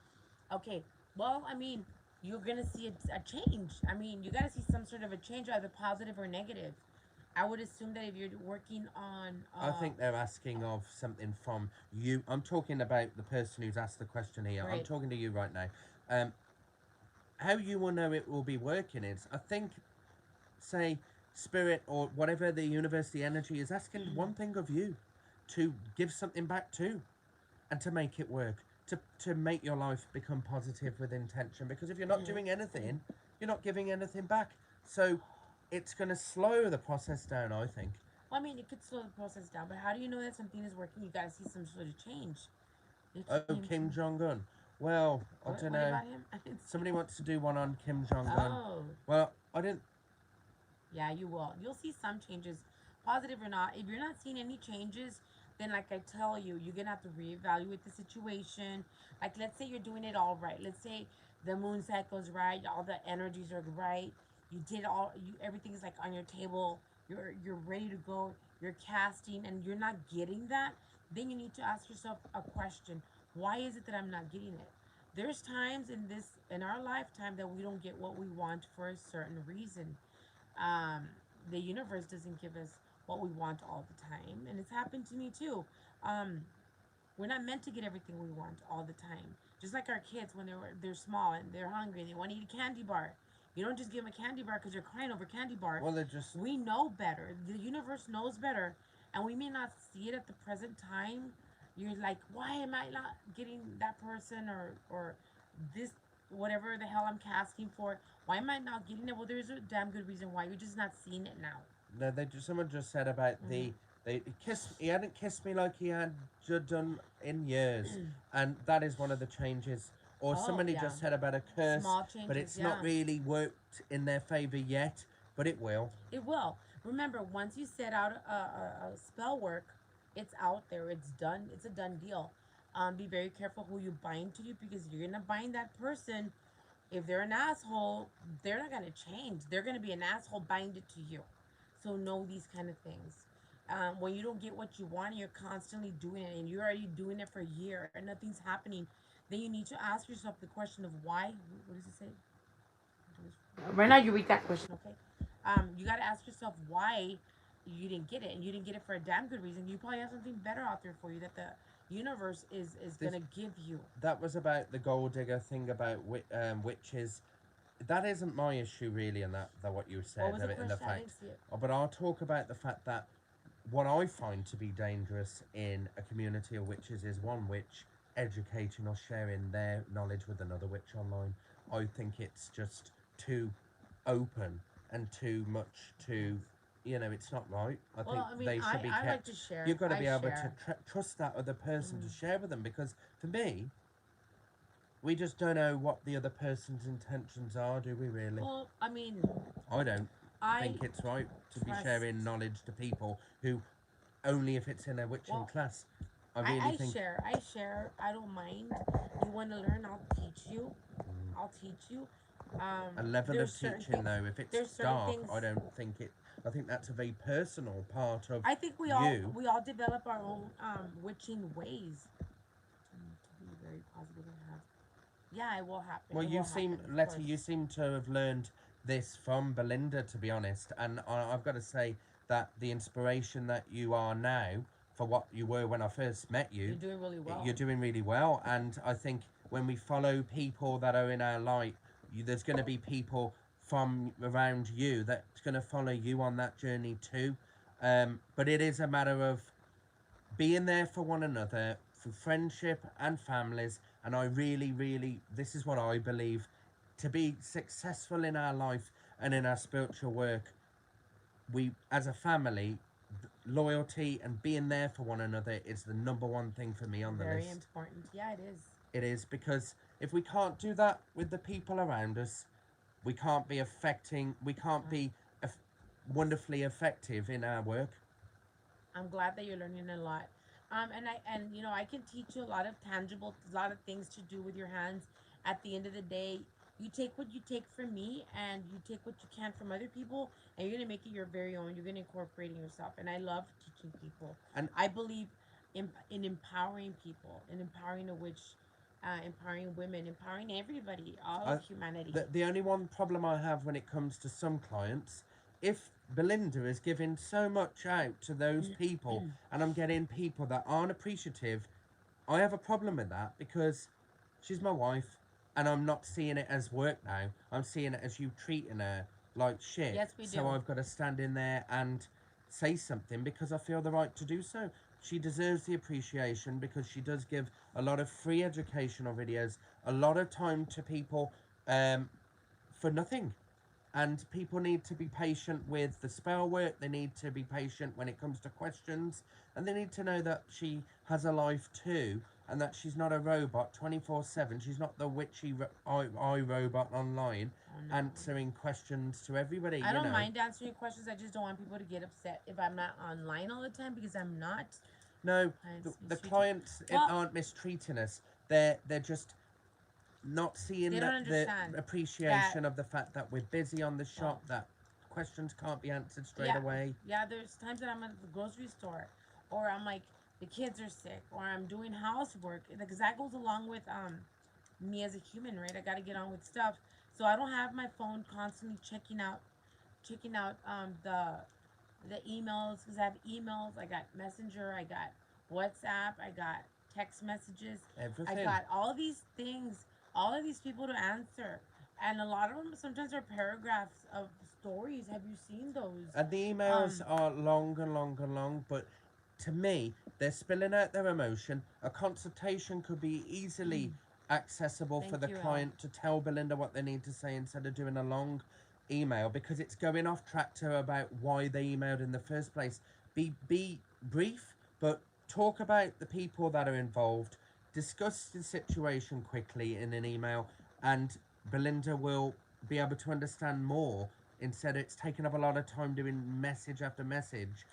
Okay. Well, I mean, you're gonna see a change. I mean, you gotta see some sort of a change, either positive or negative. I would assume that if you're working on, I think they're asking of something from you. I'm talking about the person who's asked the question here. I'm right, talking to you right now. Um, how you will know it will be working is, I think, say, spirit or whatever the universe, the energy is asking one thing of you, to give something back to, and to make it work, to make your life become positive with intention. Because if you're not doing anything, you're not giving anything back. So it's going to slow the process down, I think. well, I mean, it could slow the process down, but how do you know that something is working? You gotta see some sort of change. It's Oh, Kim Jong Un. Well, I don't what know. about him? I didn't see. Somebody wants to do one on Kim Jong Un. Oh, Well, I didn't. yeah, you will. You'll see some changes, positive or not. If you're not seeing any changes, then like I tell you, you're gonna have to reevaluate the situation. Like let's say you're doing it all right. Let's say the moon cycle's right, all the energies are right. You did all you everything's like on your table. You're ready to go. You're casting and you're not getting that. Then you need to ask yourself a question. Why is it that I'm not getting it? There's times in our lifetime that we don't get what we want for a certain reason. um, the universe doesn't give us what we want all the time, and it's happened to me too. Um, we're not meant to get everything we want all the time. Just like our kids when they're small and they're hungry and they want to eat a candy bar. You don't just give them a candy bar because they're crying over candy bar. Well, they're just. We know better. The universe knows better, and we may not see it at the present time. You're like, why am I not getting that person or this whatever the hell I'm casting for? Why am I not getting it? Well, there's a damn good reason why. You're just not seeing it now. No, someone just said about Mm-hmm. they kissed. He hadn't kissed me like he had done in years, and that is one of the changes. Or Oh somebody yeah, just said about a curse, small but changes. it's Yeah, not really worked in their favor yet. But it will. it will. Remember, once you set out a spell work, it's out there. It's done. It's a done deal. Be very careful who you bind to you because you're gonna bind that person. If they're an asshole, they're not gonna change. They're gonna be an asshole binded to you. So know these kind of things. When you don't get what you want, you're constantly doing it, and you're already doing it for a year, and nothing's happening. Then you need to ask yourself the question of why. What does it say? Right now, you read that question, okay? You got to ask yourself why you didn't get it, and you didn't get it for a damn good reason. You probably have something better out there for you that the universe is This gonna give you. that was about the gold digger thing about witches. That isn't my issue really, and that what you What said was of the it, and the question? I fact. didn't see it. But I'll talk about the fact that what I find to be dangerous in a community of witches is one witch educating or sharing their knowledge with another witch online. I think it's just too open and too much to, it's not right. I think Well, I mean, they should be I like kept. to share. You've got to I be able to share. trust that other person to Mm. share with them, because for me, we just don't know what the other person's intentions are, do we really? Well, I mean, I don't I think it's right to be trust. sharing knowledge to people who only if it's in a witching Well, class. I really I think share. I share. I don't mind. You want to learn? I'll teach you. I'll teach you. a level There's of certain teaching things. though, if it's There's certain dark, things. I don't think it. I think that's a very personal part of I think you. we all develop our own witching ways. To be very positive and have. Yeah, it will happen. Well, It you will seem, happen, of Letty, course. you seem to have learned this from Belinda, to be honest. And I've got to say that the inspiration that you are now for what you were when I first met You're you, doing really well. you're doing really well. And I think when we follow people that are in our light, there's going to be people from around you that's going to follow you on that journey too. But it is a matter of being there for one another, for friendship and families. And I really, really, this is what I believe, to be successful in our life and in our spiritual work, we, as a family, loyalty and being there for one another is the number one thing for me on the Very list. important. Yeah, it is. It is, because if we can't do that with the people around us, we can't be affecting, we can't be wonderfully effective in our work. I'm glad that you're learning a lot. And I can teach you a lot of tangible, a lot of things to do with your hands. At the end of the day, you take what you take from me, and you take what you can from other people, and you're gonna make it your very own. You're gonna incorporate it yourself. And I love teaching people. And I believe in empowering people, in empowering the witch, empowering women, empowering everybody, all I, of humanity. the only one problem I have when it comes to some clients, if Belinda is giving so much out to those people and I'm getting people that aren't appreciative, I have a problem with that, because she's my wife and I'm not seeing it as work now. I'm seeing it as you treating her like shit. Yes, we So do. I've got to stand in there and say something because I feel the right to do so. She deserves the appreciation because she does give a lot of free educational videos, a lot of time to people, um, for nothing. And people need to be patient with the spell work. They need to be patient when it comes to questions, and they need to know that she has a life too, and that she's not a robot 24/7. She's not the witchy I robot online Oh no. answering questions to everybody. I don't mind answering questions. I just don't want people to get upset if I'm not online all the time, because I'm not. No, Clients the mistreat you. clients Well, aren't mistreating us. They're just not seeing they don't the understand that. appreciation of the fact that we're busy on the Well, shop, that questions can't be answered straight yeah, away. yeah. There's times that I'm at the grocery store, or I'm like the kids are sick, or I'm doing housework, because that goes along with me as a human, right? I got to get on with stuff, so I don't have my phone constantly checking out the emails, because I have emails. I got Messenger. I got WhatsApp. I got text messages. I Everything. got all these things, all of these people to answer. And a lot of them sometimes are paragraphs of stories. Have you seen those? And the emails Um, are long and long and long, but to me, they're spilling out their emotion. A consultation could be easily accessible for Thank the you, Elle. client to tell Belinda what they need to say instead of doing a long email, because it's going off track to her about why they emailed in the first place. Be brief, but talk about the people that are involved. Discuss the situation quickly in an email, and Belinda will be able to understand more. Instead, it's taking up a lot of time doing message after message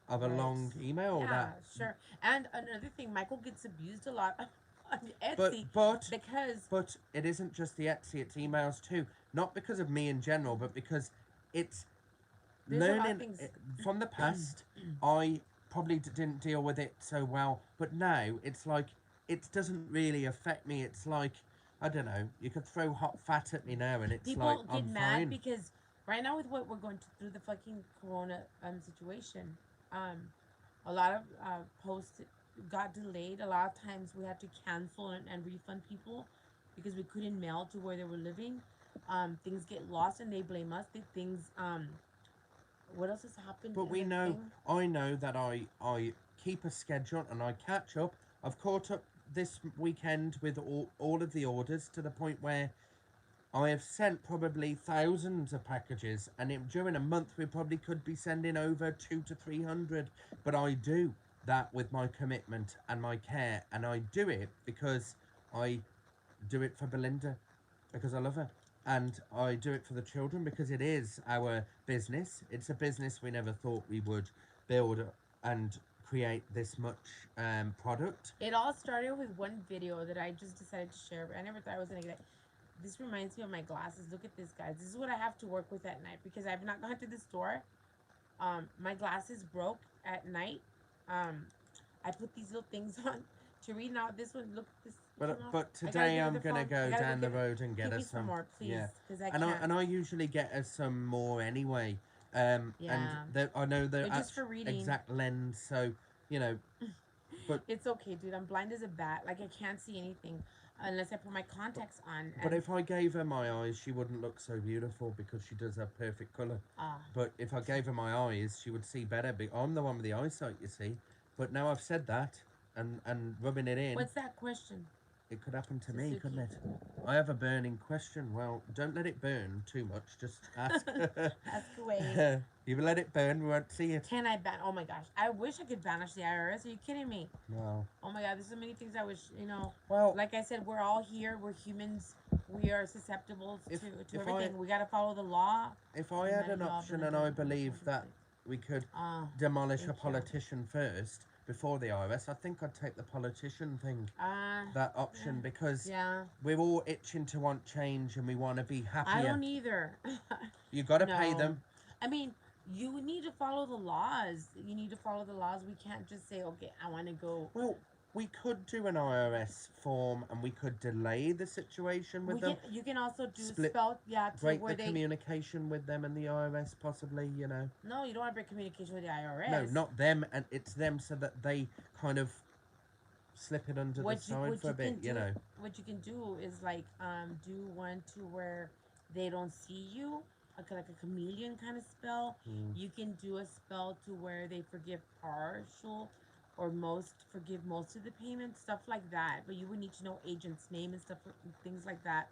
of a Right. long email. Yeah, That, sure. And another thing, Michael gets abused a lot on but Etsy, but because but it isn't just the Etsy; it's emails too. Not because of me in general, but because it's there's a lot of learning things. from the past. I probably didn't deal with it so well, but now it's like it doesn't really affect me. It's like, I don't know. You could throw hot fat at me now, and it's like People get I'm mad fine. because right now, with what we're going through, the fucking corona situation, um a lot of posts got delayed. A lot of times we had to cancel and refund people because we couldn't mail to where they were living. Things get lost and they blame us. Things what else has happened But in we the know, thing? I know that I keep a schedule and I catch up. I've caught up this weekend with all of the orders to the point where I have sent probably thousands of packages, and during a month we probably could be sending over 200 to 300. But I do that with my commitment and my care, and I do it because I do it for Belinda, because I love her. And I do it for the children because it is our business. It's a business we never thought we would build and create this much product. It all started with one video that I just decided to share. I never thought I was gonna get it. This reminds me of my glasses. Look at this, guys. This is what I have to work with at night because I've not gone to the store. My glasses broke at night. Um, I put these little things on to read. Now this one, look, this came off. But I gotta today give her I'm the gonna phone. I go gotta go down the road and get give me us some some. more, please, Yeah, because I and I can't. and I usually get us some more anyway. And Yeah, I know the they're just for reading. exact lens, so you know. But It's okay, dude. I'm blind as a bat. Like I can't see anything. unless I put my contacts on. But And if I gave her my eyes, she wouldn't look so beautiful because she does have perfect colour. ah, But if I gave her my eyes, she would see better. I'm the one with the eyesight, you see. But now I've said that and rubbing it in, what's that question, it could happen to me, couldn't Suzuki? it? I have a burning question. Well, don't let it burn too much. Just ask. Ask away. You let it burn, we won't see it. Can I ban? Oh my gosh, I wish I could banish the IRS. Are you kidding me? No. Oh my god, there's so many things I wish, Well, like I said, we're all here, we're humans, we are susceptible if to if everything. We gotta follow the law. I No had matter an y'all, option and Belinda, I I'm gonna believed that contemplate. we could Ah, demolish a thank you. politician first before the IRS, I think I'd take the politician thing, Uh, that option, because yeah. we're all itching to want change and we want to be I happier. don't either. You got to pay No. them. I mean, you need to follow the laws. You need to follow the laws. We can't just say, okay, I want to go. Well, we could do an IRS form and we could delay the situation with them. You can also do Split- spell, yeah, to Break where the they. communication with them and the IRS, possibly, you know. No, you don't want to break communication with the IRS. No, not them, and it's them, so that they kind of slip it under the side for a bit, you know. What you can do is like do one to where they don't see you, like a chameleon kind of spell. You can do a spell to where they forgive partial or forgive most of the payment, stuff like that. But you would need to know agent's name and stuff, things like that,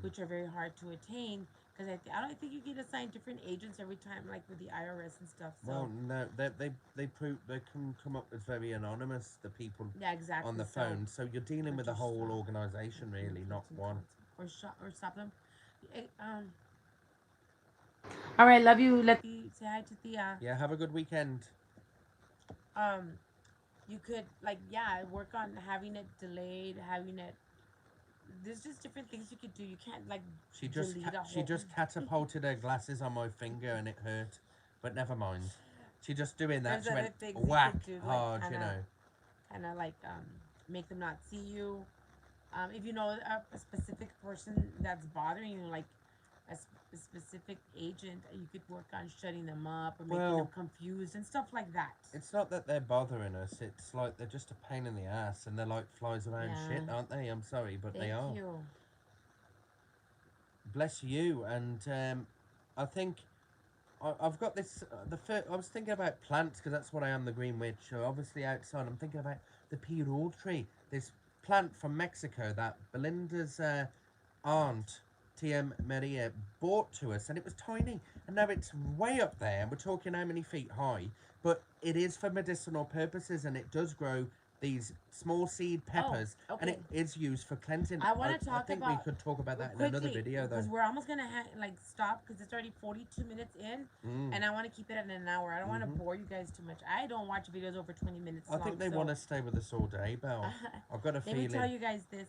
which are very hard to attain. Because I don't think you get assigned different agents every time, like with the IRS and stuff. So Well, no, they can come up as very anonymous, the people yeah, exactly. on the phone. So you're dealing with the whole stop. organisation, really, not one. Or stop them. All right, love you. Let me say hi to Thea. Yeah, have a good weekend. You could work on having it delayed, having it. There's just different things you could do. You can't like She just catapulted her glasses on my finger and it hurt, but never mind. She just doing that. There's She went other things whack you could do, hard, you know. Kind of like make them not see you. If you know a specific person that's bothering you, like a specific agent, you could work on shutting them up or making them confused and stuff like that. It's not that they're bothering us. It's like they're just a pain in the ass and they're like flies around shit, aren't they? I'm sorry, but they are. Thank you. Bless you. And I think I've got this. I was thinking about plants because that's what I am, the Green Witch. So obviously outside, I'm thinking about the pirul tree. This plant from Mexico that Belinda's aunt Tia Maria bought to us, and it was tiny, and now it's way up there. We're talking how many feet high, but it is for medicinal purposes, and it does grow these small seed peppers, and it is used for cleansing. I want to talk I think about. we could talk about that quickly, in another video, though. Because we're almost gonna stop because it's already 42 minutes in, and I want to keep it at an hour. I don't want to bore you guys too much. I don't watch videos over 20 minutes. I think they want to stay with us all day, Belle. I've got a feeling. Let me tell you guys this.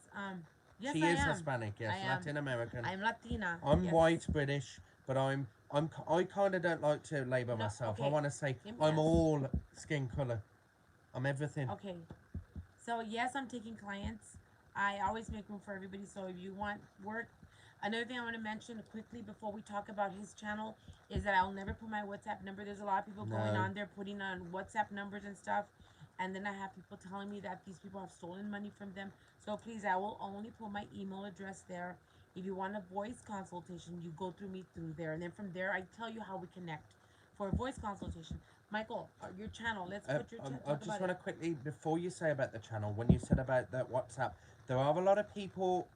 Yes, she is Hispanic, yes, Latin American. I'm Latina. I'm white British, but I kind of don't like to label myself. Okay. I want to say I'm all skin color. I'm everything. Okay. So yes, I'm taking clients. I always make room for everybody. So if you want work, another thing I want to mention quickly before we talk about his channel is that I'll never put my WhatsApp number. There's a lot of people going on there putting on WhatsApp numbers and stuff. And then I have people telling me that these people have stolen money from them. So please, I will only put my email address there. If you want a voice consultation, you go through me through there. And then from there, I tell you how we connect for a voice consultation. Michael, your channel. Let's put your channel. I just want to quickly, before you say about the channel, when you said about that WhatsApp, there are a lot of people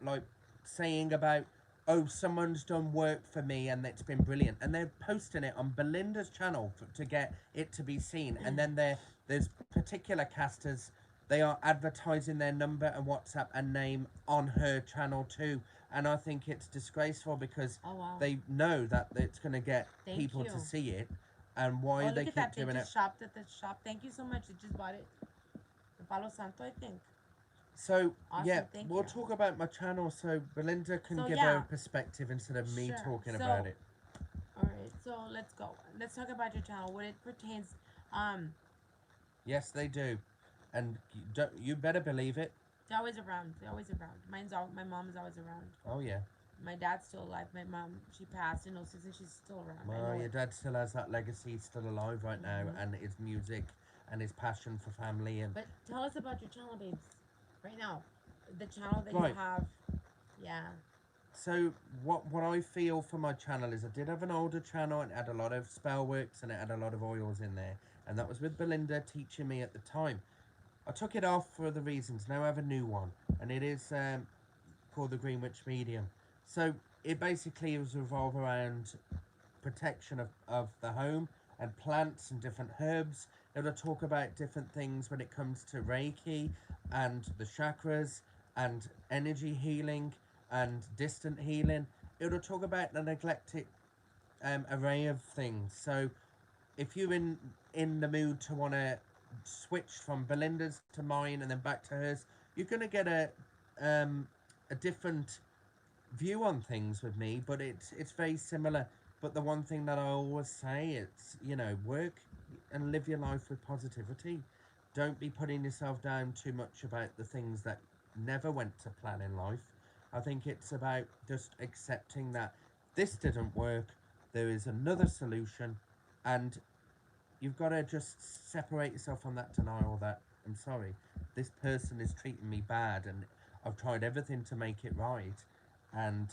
like saying about, oh, someone's done work for me and it's been brilliant. And they're posting it on Belinda's channel to get it to be seen. And then there's particular casters, they are advertising their number and WhatsApp and name on her channel too. And I think it's disgraceful because they know that it's going to get people to see it. And why they keep doing it. Shopped at the shop. Thank you so much. I just bought it. The Palo Santo, I think. So, awesome, we'll talk about my channel so Belinda can give her perspective instead of me talking about it. Alright, so let's go. Let's talk about your channel. What it pertains. Yes, they do. And you better believe it. They're always around. They're always around. My mom is always around. Oh, yeah. My dad's still alive. My mom, she passed in 06 and she's still around. Well, your dad still has that legacy. He's still alive right now, and his music and his passion for family. And but tell us about your channel, babes. Right now. the channel that you Right. have. Yeah. So what I feel for my channel is I did have an older channel and it had a lot of spell works and it had a lot of oils in there, and that was with Belinda teaching me at the time. I took it off for the reasons. Now I have a new one, and it is called the Greenwich Medium. So it basically was revolve around protection of the home and plants and different herbs. It'll talk about different things when it comes to Reiki and the chakras and energy healing and distant healing. It'll talk about the neglected array of things. So if you're in the mood to want to switch from Belinda's to mine and then back to hers, you're gonna get a different view on things with me, but it's very similar. But the one thing that I always say, it's, you know, work and live your life with positivity. Don't be putting yourself down too much about the things that never went to plan in life. I think it's about just accepting that this didn't work, there is another solution, and you've got to just separate yourself from that denial that I'm sorry, this person is treating me bad and I've tried everything to make it right, and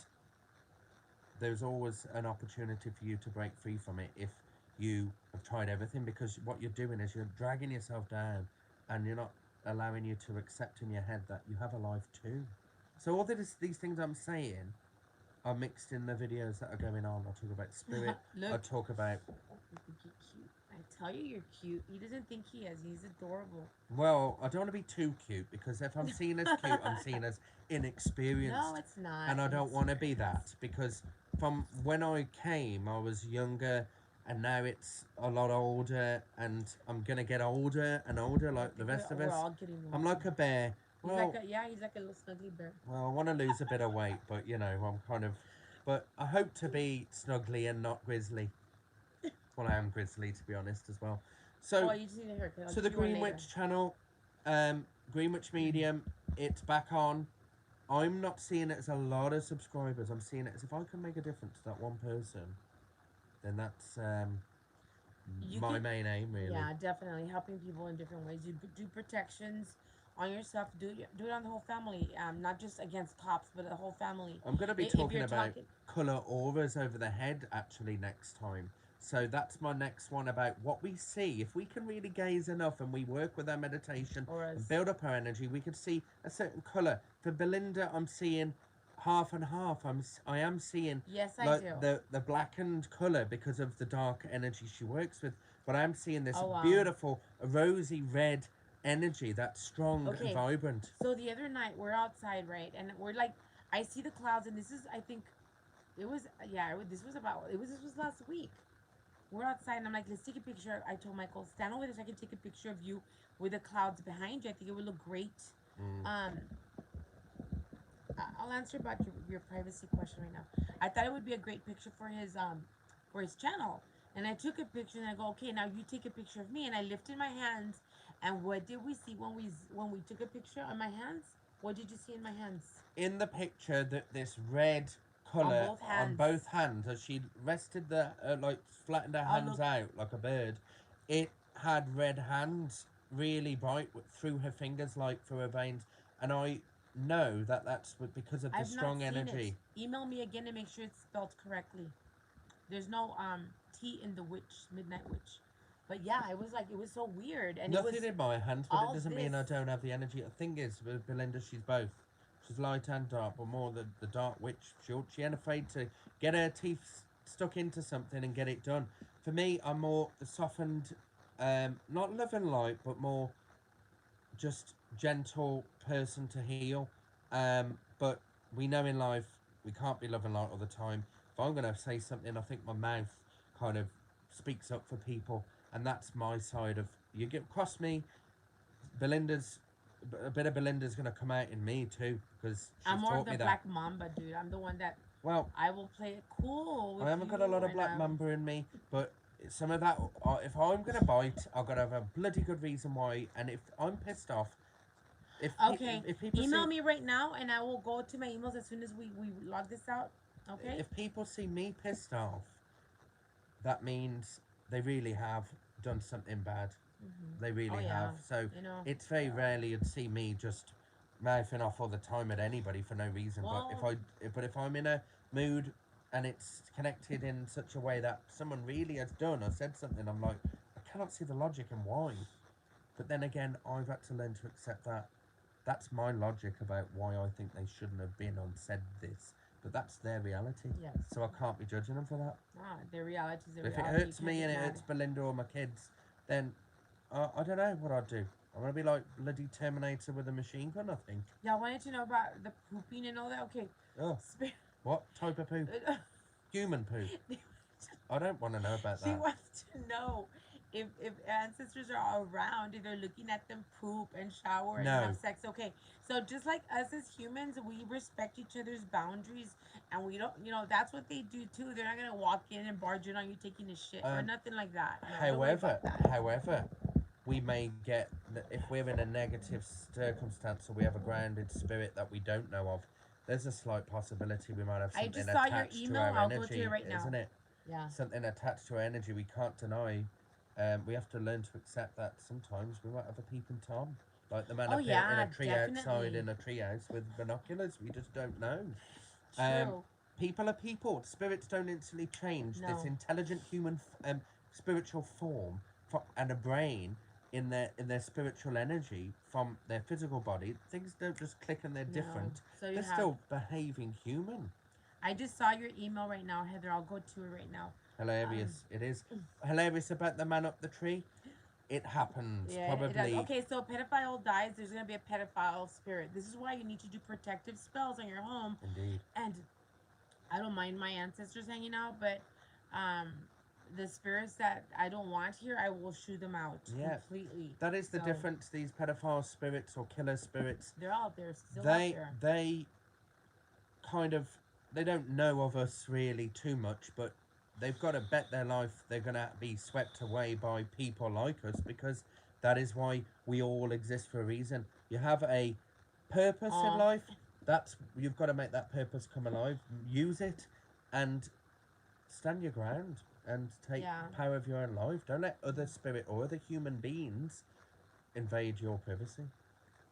there's always an opportunity for you to break free from it if you have tried everything, because what you're doing is you're dragging yourself down and you're not allowing you to accept in your head that you have a life too. So all these things I'm saying are mixed in the videos that are going on. I'll talk about spirit. Look. I'll talk about, You think you're cute. I tell you, you're cute. He doesn't think he is. He's adorable. well, I don't want to be too cute, because if I'm seen as cute, I'm seen as inexperienced. No, it's not. And I don't want to be Inexperienced. that, because from when I came, I was younger, and now it's a lot older, and I'm gonna get older and older like the rest of We're us. all getting older. I'm like a bear. He's Well, like a, yeah, he's like a little snuggly bear. well, I want to lose a bit of weight, but you know, I'm kind of. But I hope to be snuggly and not grizzly. Well, I am grizzly, to be honest, as well. So, Oh, you just need a haircut. I'll so the give you one later. Greenwich channel, Greenwich Medium, it's back on. I'm not seeing it as a lot of subscribers. I'm seeing it as if I can make a difference to that one person, then that's my main aim, really. Yeah, definitely helping people in different ways. You do protections on yourself. Do it on the whole family. Not just against cops, but the whole family. I'm going to be If talking you're about talking, colour auras over the head actually next time. So that's my next one, about what we see. If we can really gaze enough and we work with our meditation Auras. and build up our energy, we could see a certain colour. For Belinda, I'm seeing half and half. I am seeing yes, I like do. the blackened colour because of the dark energy she works with. But I'm seeing this Oh, wow. beautiful rosy red energy that's strong Okay. and vibrant. So the other night we're outside, right, and we're like, I see the clouds, and this is, I think, it was, yeah, this was last week. We're outside, and I'm like, let's take a picture. I told Michael, stand over there so I can take a picture of you with the clouds behind you. I think it would look great. Mm. I'll answer about your privacy question right now. I thought it would be a great picture for his channel. And I took a picture and I go, okay, now you take a picture of me. And I lifted my hands, and what did we see when we took a picture on my hands? What did you see in my hands? In the picture, that this red colour on both hands, as she rested like flattened her hands out like a bird, it had red hands, really bright through her fingers, like through her veins, and I know that that's because of the strong energy. Email me again and make sure it's spelled correctly. There's no T in the witch, midnight witch. But yeah, it was so weird, and Nothing it was in my hands, but it doesn't mean I this. don't have the energy. The thing is, with Belinda, she's both. She's light and dark, but more the dark witch. She ain't afraid to get her teeth stuck into something and get it done. For me, I'm more the softened, not love and light, but more just gentle person to heal. But we know in life we can't be love and light all the time. If I'm going to say something, I think my mouth kind of speaks up for people, and that's my side of, you get across me, Belinda's, a bit of Belinda's going to come out in me too, because I'm she's more of taught the me black that. mamba, dude. I'm the one that, Well, I will play it cool with I haven't got a lot of black mamba in me, but some of that, if I'm going to bite, I've got to have a bloody good reason why, and if I'm pissed off, okay, if people email me right now, and I will go to my emails as soon as we log this out. Okay. if people see me pissed off, that means they really have done something bad. They really have. So You know, it's very rarely you'd see me just mouthing off all the time at anybody for no reason. Well, But if I'm in a mood and it's connected in such a way that someone really has done or said something, I'm like, I cannot see the logic and why. But then again, I've had to learn to accept that. That's my logic about why I think they shouldn't have been or said this. But that's their reality. yes. So I can't be judging them for that. Their reality is their If it reality. hurts me and it hurts Belinda or my kids, then I don't know what I'd do. I'm gonna be like bloody Terminator with a machine gun, I think. Yeah, I wanted to know about the pooping and all that. Okay. Oh, what type of poop? Human poop. I don't want to know about She that. wants to know if ancestors are around, if they're looking at them poop and shower and No. have sex. Okay, so just like us as humans, we respect each other's boundaries, and we don't, that's what they do too. They're not gonna walk in and barge in on you taking a shit or nothing like that. No, don't worry about that. However, we may get, if we're in a negative circumstance or we have a grounded spirit that we don't know of, there's a slight possibility we might have I something just saw your attached to email. our I'll go energy, to it right now. isn't it? Yeah. Something attached to our energy we can't deny. We have to learn to accept that sometimes we might have a peeping Tom. Like the man Oh, appeared yeah, in a tree outside definitely. in a treehouse with binoculars. We just don't know. True. People are people. Spirits don't instantly change. No. This intelligent human spiritual form and a brain in their spiritual energy from their physical body. Things don't just click and they're different. So They're still behaving human. I just saw your email right now, Heather. I'll go to it right now. Hilarious. It is hilarious about the man up the tree. It happens, Yeah, probably. it does. Okay, so a pedophile dies, there's going to be a pedophile spirit. This is why you need to do protective spells on your home. Indeed. And I don't mind my ancestors hanging out, but the spirits that I don't want here, I will shoo them out completely. That is the difference. These pedophile spirits or killer spirits, they're out there, still out there. They kind of, they don't know of us really too much, but they've got to bet their life they're going to be swept away by people like us, because that is why we all exist for a reason. You have a purpose in life. You've got to make that purpose come alive. Use it and stand your ground and take power of your own life. Don't let other spirit or other human beings invade your privacy.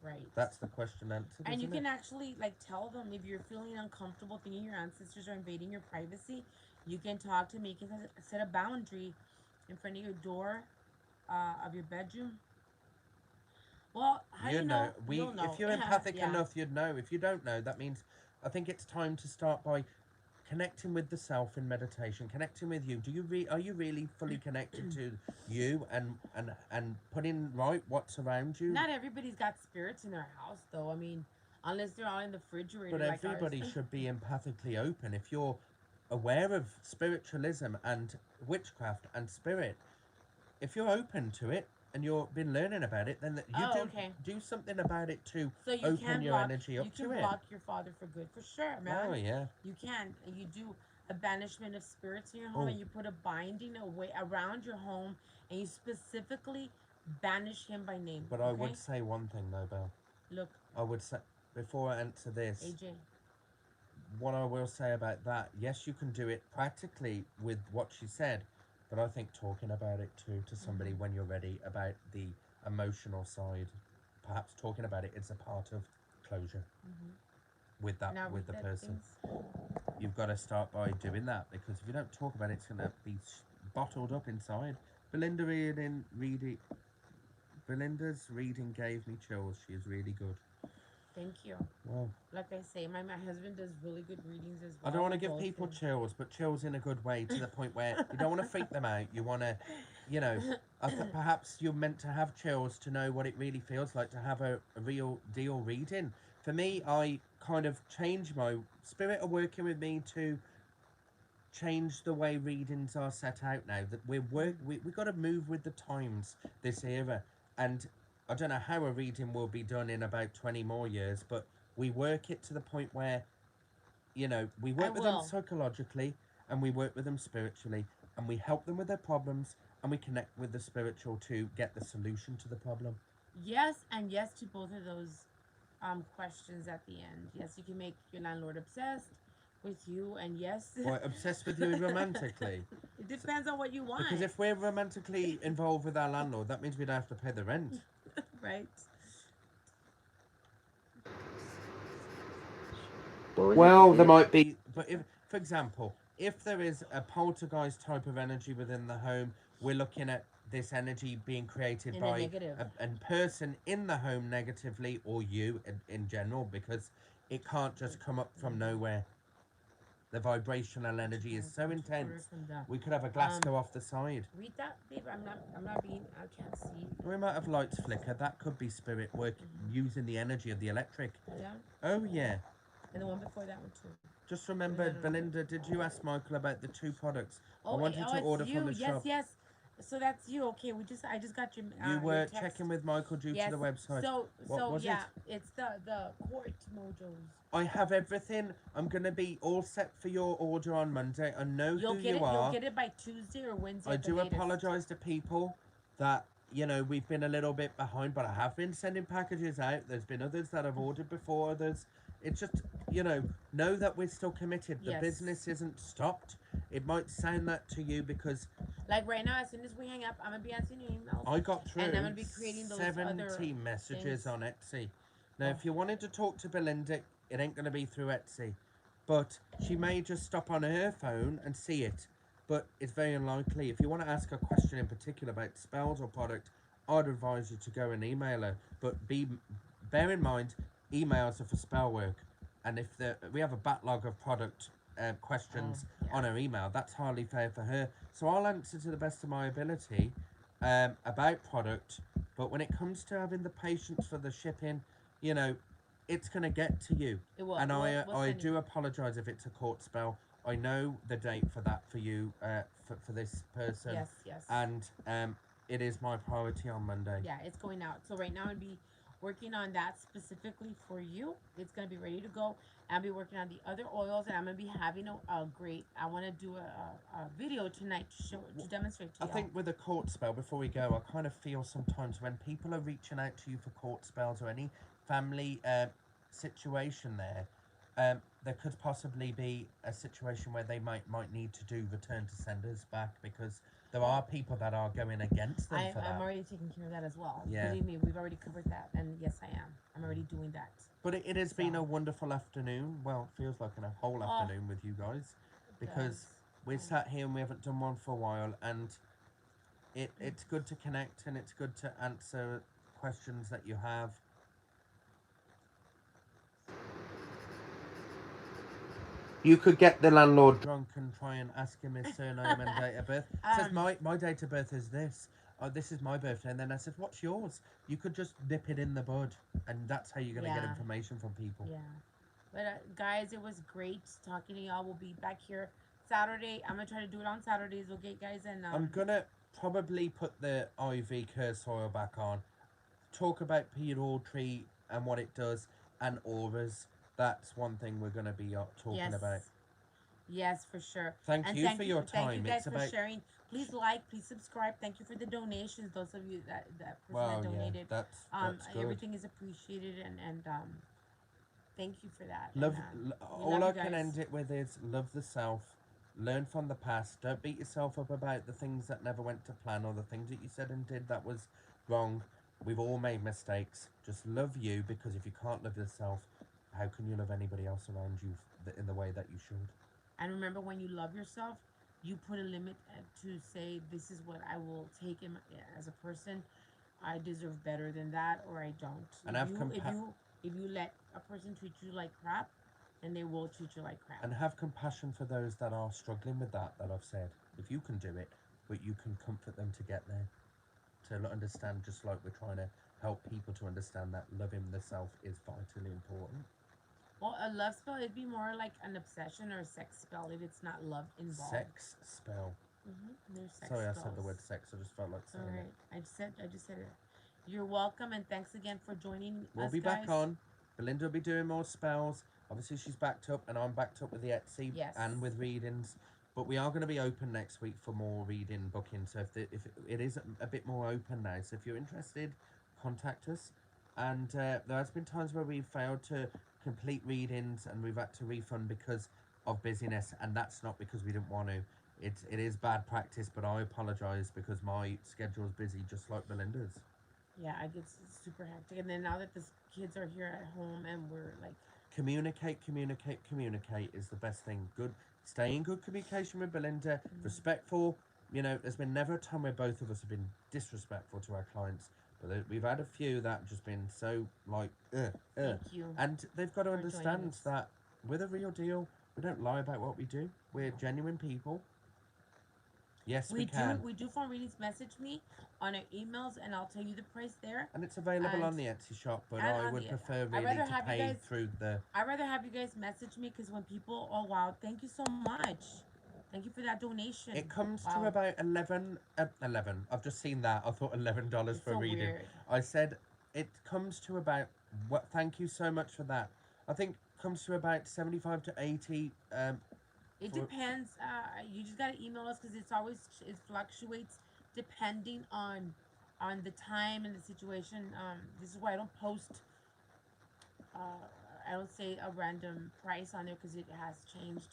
Right. That's the question answered. And you can actually tell them if you're feeling uncomfortable thinking your ancestors are invading your privacy. You can talk to me. You can set a boundary in front of your door of your bedroom. Well, how do you know? You'll know. If you're empathic enough, you'd know. If you don't know, that means I think it's time to start by connecting with the self in meditation, connecting with you. Are you really fully connected to you and putting right what's around you? Not everybody's got spirits in their house, though. I mean, unless they're all in the refrigerator. But everybody should be empathically open. If you're aware of spiritualism and witchcraft and spirit, if you're open to it and you've been learning about it, then do something about it to open your energy up to it. You can block your father for good, for sure, man. Oh, yeah. You can. You do a banishment of spirits in your home, and you put a binding away around your home, and you specifically banish him by name. But I would say one thing, though, Belle. Look. I would say, before I answer this, AJ. What I will say about that, yes, you can do it practically with what she said, but I think talking about it too to somebody when you're ready about the emotional side, perhaps talking about it is a part of closure with the person. You've got to start by doing that, because if you don't talk about it, it's going to be bottled up inside. Belinda's reading gave me chills. She is really good. Thank you. Well, like I say, my husband does really good readings as well. I don't want to give people chills, but chills in a good way, to the point where you don't want to freak them out. You want to, perhaps you're meant to have chills to know what it really feels like to have a real deal reading. For me, I kind of changed my spirit are working with me to change the way readings are set out now. That we've got to move with the times this era, and I don't know how a reading will be done in about 20 more years, but we work it to the point where, we work with them psychologically and we work with them spiritually, and we help them with their problems, and we connect with the spiritual to get the solution to the problem. Yes, and yes to both of those questions at the end. Yes, you can make your landlord obsessed with you, and yes. Or obsessed with you romantically. It depends on what you want. Because if we're romantically involved with our landlord, that means we don't have to pay the rent. Right. What was Well, it? there might be, but if, for example, if there is a poltergeist type of energy within the home, we're looking at this energy being created In a by negative. a person in the home negatively, or you in general, because it can't just come up from nowhere. The vibrational energy is so intense. We could have a glass go off the side. Read that, babe. I'm not being. I can't see. We might have lights flicker. That could be spirit work using the energy of the electric. Yeah. Oh yeah. And the one before that one too. Just remembered, Belinda, did you ask Michael about the 2 products? I Oh, wanted to order it's you. from the Yes, shop. yes. So that's you. Okay, I just got your. You your were text. checking with Michael due Yes. to the website. So Was yeah, it? it's the court mojos. I have everything. I'm going to be all set for your order on Monday. I know who you are. You'll get it by Tuesday or Wednesday. I do apologise to people that, we've been a little bit behind, but I have been sending packages out. There's been others that have ordered before others. It's just, know that we're still committed. The Yes. business isn't stopped. It might sound that to you because Like right now, as soon as we hang up, I'm gonna be answering your emails. I got through and I'm gonna be creating those 70 other messages things. on Etsy. Now, Oh. if you wanted to talk to Belinda, it ain't going to be through Etsy. But she may just stop on her phone and see it. But it's very unlikely. If you want to ask a question in particular about spells or product, I'd advise you to go and email her. But bear in mind, emails are for spell work. And if we have a backlog of product questions on her email, that's hardly fair for her. So I'll answer to the best of my ability about product. But when it comes to having the patience for the shipping, it's going to get to you. It will. And We'll I send do it. apologise if it's a court spell. I know the date for that for you, for this person. Yes, yes. And it is my priority on Monday. Yeah, it's going out. So right now I'd be working on that specifically for you. It's gonna be ready to go. I'll be working on the other oils, and I'm gonna be having a great. I want to do a video tonight to demonstrate to I you. think with a court spell, before we go, I kind of feel sometimes when people are reaching out to you for court spells or any family situation there could possibly be a situation where they might need to do return to senders back because there are people that are going against them for that. I'm already taking care of that as well. Yeah. Believe me, we've already covered that, and yes, I am. I'm already doing that. But it has been a wonderful afternoon. Well, it feels like a whole afternoon with you guys because we're sat here and we haven't done one for a while, and it's good to connect and it's good to answer questions that you have. You could get the landlord drunk and try and ask him his surname and date of birth. Says my date of birth is this. Oh, this is my birthday. And then I said, what's yours? You could just nip it in the bud. And that's how you're going to get information from people. Yeah. But guys, it was great talking to y'all. We'll be back here Saturday. I'm going to try to do it on Saturdays, okay, guys? And I'm going to probably put the IV curse oil back on. Talk about Peter Tree and what it does and auras. That's one thing we're going to be talking about. Yes, for sure. Thank you for your time. Thank you guys for sharing. Please like, please subscribe. Thank you for the donations. Those of you that donated. Yeah, that's good. Everything is appreciated and thank you for that. Love. All I guys. can end it with is love the self. Learn from the past. Don't beat yourself up about the things that never went to plan or the things that you said and did that was wrong. We've all made mistakes. Just love you, because if you can't love yourself, how can you love anybody else around you in the way that you should? And remember, when you love yourself, you put a limit to say, this is what I will take as a person. I deserve better than that, or I don't. And if you let a person treat you like crap, then they will treat you like crap. And have compassion for those that are struggling with that I've said. If you can do it, but you can comfort them to get there. To understand, just like we're trying to help people to understand that loving the self is vitally important. Well, a love spell, it'd be more like an obsession or a sex spell if it's not love involved. Sex spell. There's sex Sorry, spells. I said the word sex. I just felt like saying it. I just said it. You're welcome, and thanks again for joining us, We'll be back on. Belinda will be doing more spells. Obviously, she's backed up, and I'm backed up with the Etsy and with readings. But we are going to be open next week for more reading bookings. So if it is a bit more open now, so if you're interested, contact us. And there has been times where we've failed to complete readings and we've had to refund because of busyness, and that's not because we didn't want to. It is bad practice, but I apologise because my schedule's busy, just like Belinda's. Yeah, I get super hectic, and then now that the kids are here at home and we're like communicate is the best thing. Good, stay in good communication with Belinda. Respectful. You know, there's been never a time where both of us have been disrespectful to our clients, but we've had a few that have just been so like, Thank you. and they've got to for joining understand us. that we're the real deal. We don't lie about what we do. We're genuine people. Yes, we can. We do phone readings. Message me on our emails, and I'll tell you the price there. And it's available And on the Etsy shop, but and I on would the, prefer I'd really rather to have you pay guys. through the. I'd rather have you guys message me because when people, oh wow, thank you so much, thank you for that donation. It comes wow. to about 11. I've just seen that. I thought $11 It's for so a reading. weird. I said it comes to about what? Thank you so much for that. I think comes to about 75 to 80. It For, depends. You just gotta email us because it fluctuates depending on the time and the situation. This is why I don't post. I don't say a random price on there because it has changed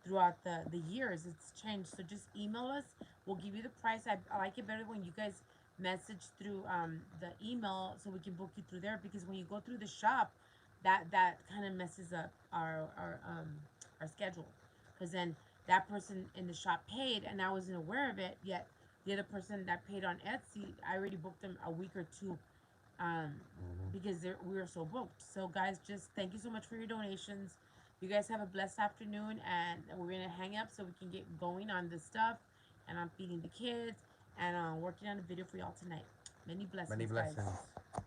throughout the years. It's changed. So just email us. We'll give you the price. I like it better when you guys message through the email so we can book you through there because when you go through the shop, that kind of messes up our schedule because then that person in the shop paid and I wasn't aware of it yet. The other person that paid on Etsy, I already booked them a week or two um, because we were so booked. So, guys, just thank you so much for your donations. You guys have a blessed afternoon, and we're gonna hang up so we can get going on this stuff. And I'm feeding the kids and working on a video for y'all tonight. Many blessings, many blessings. guys.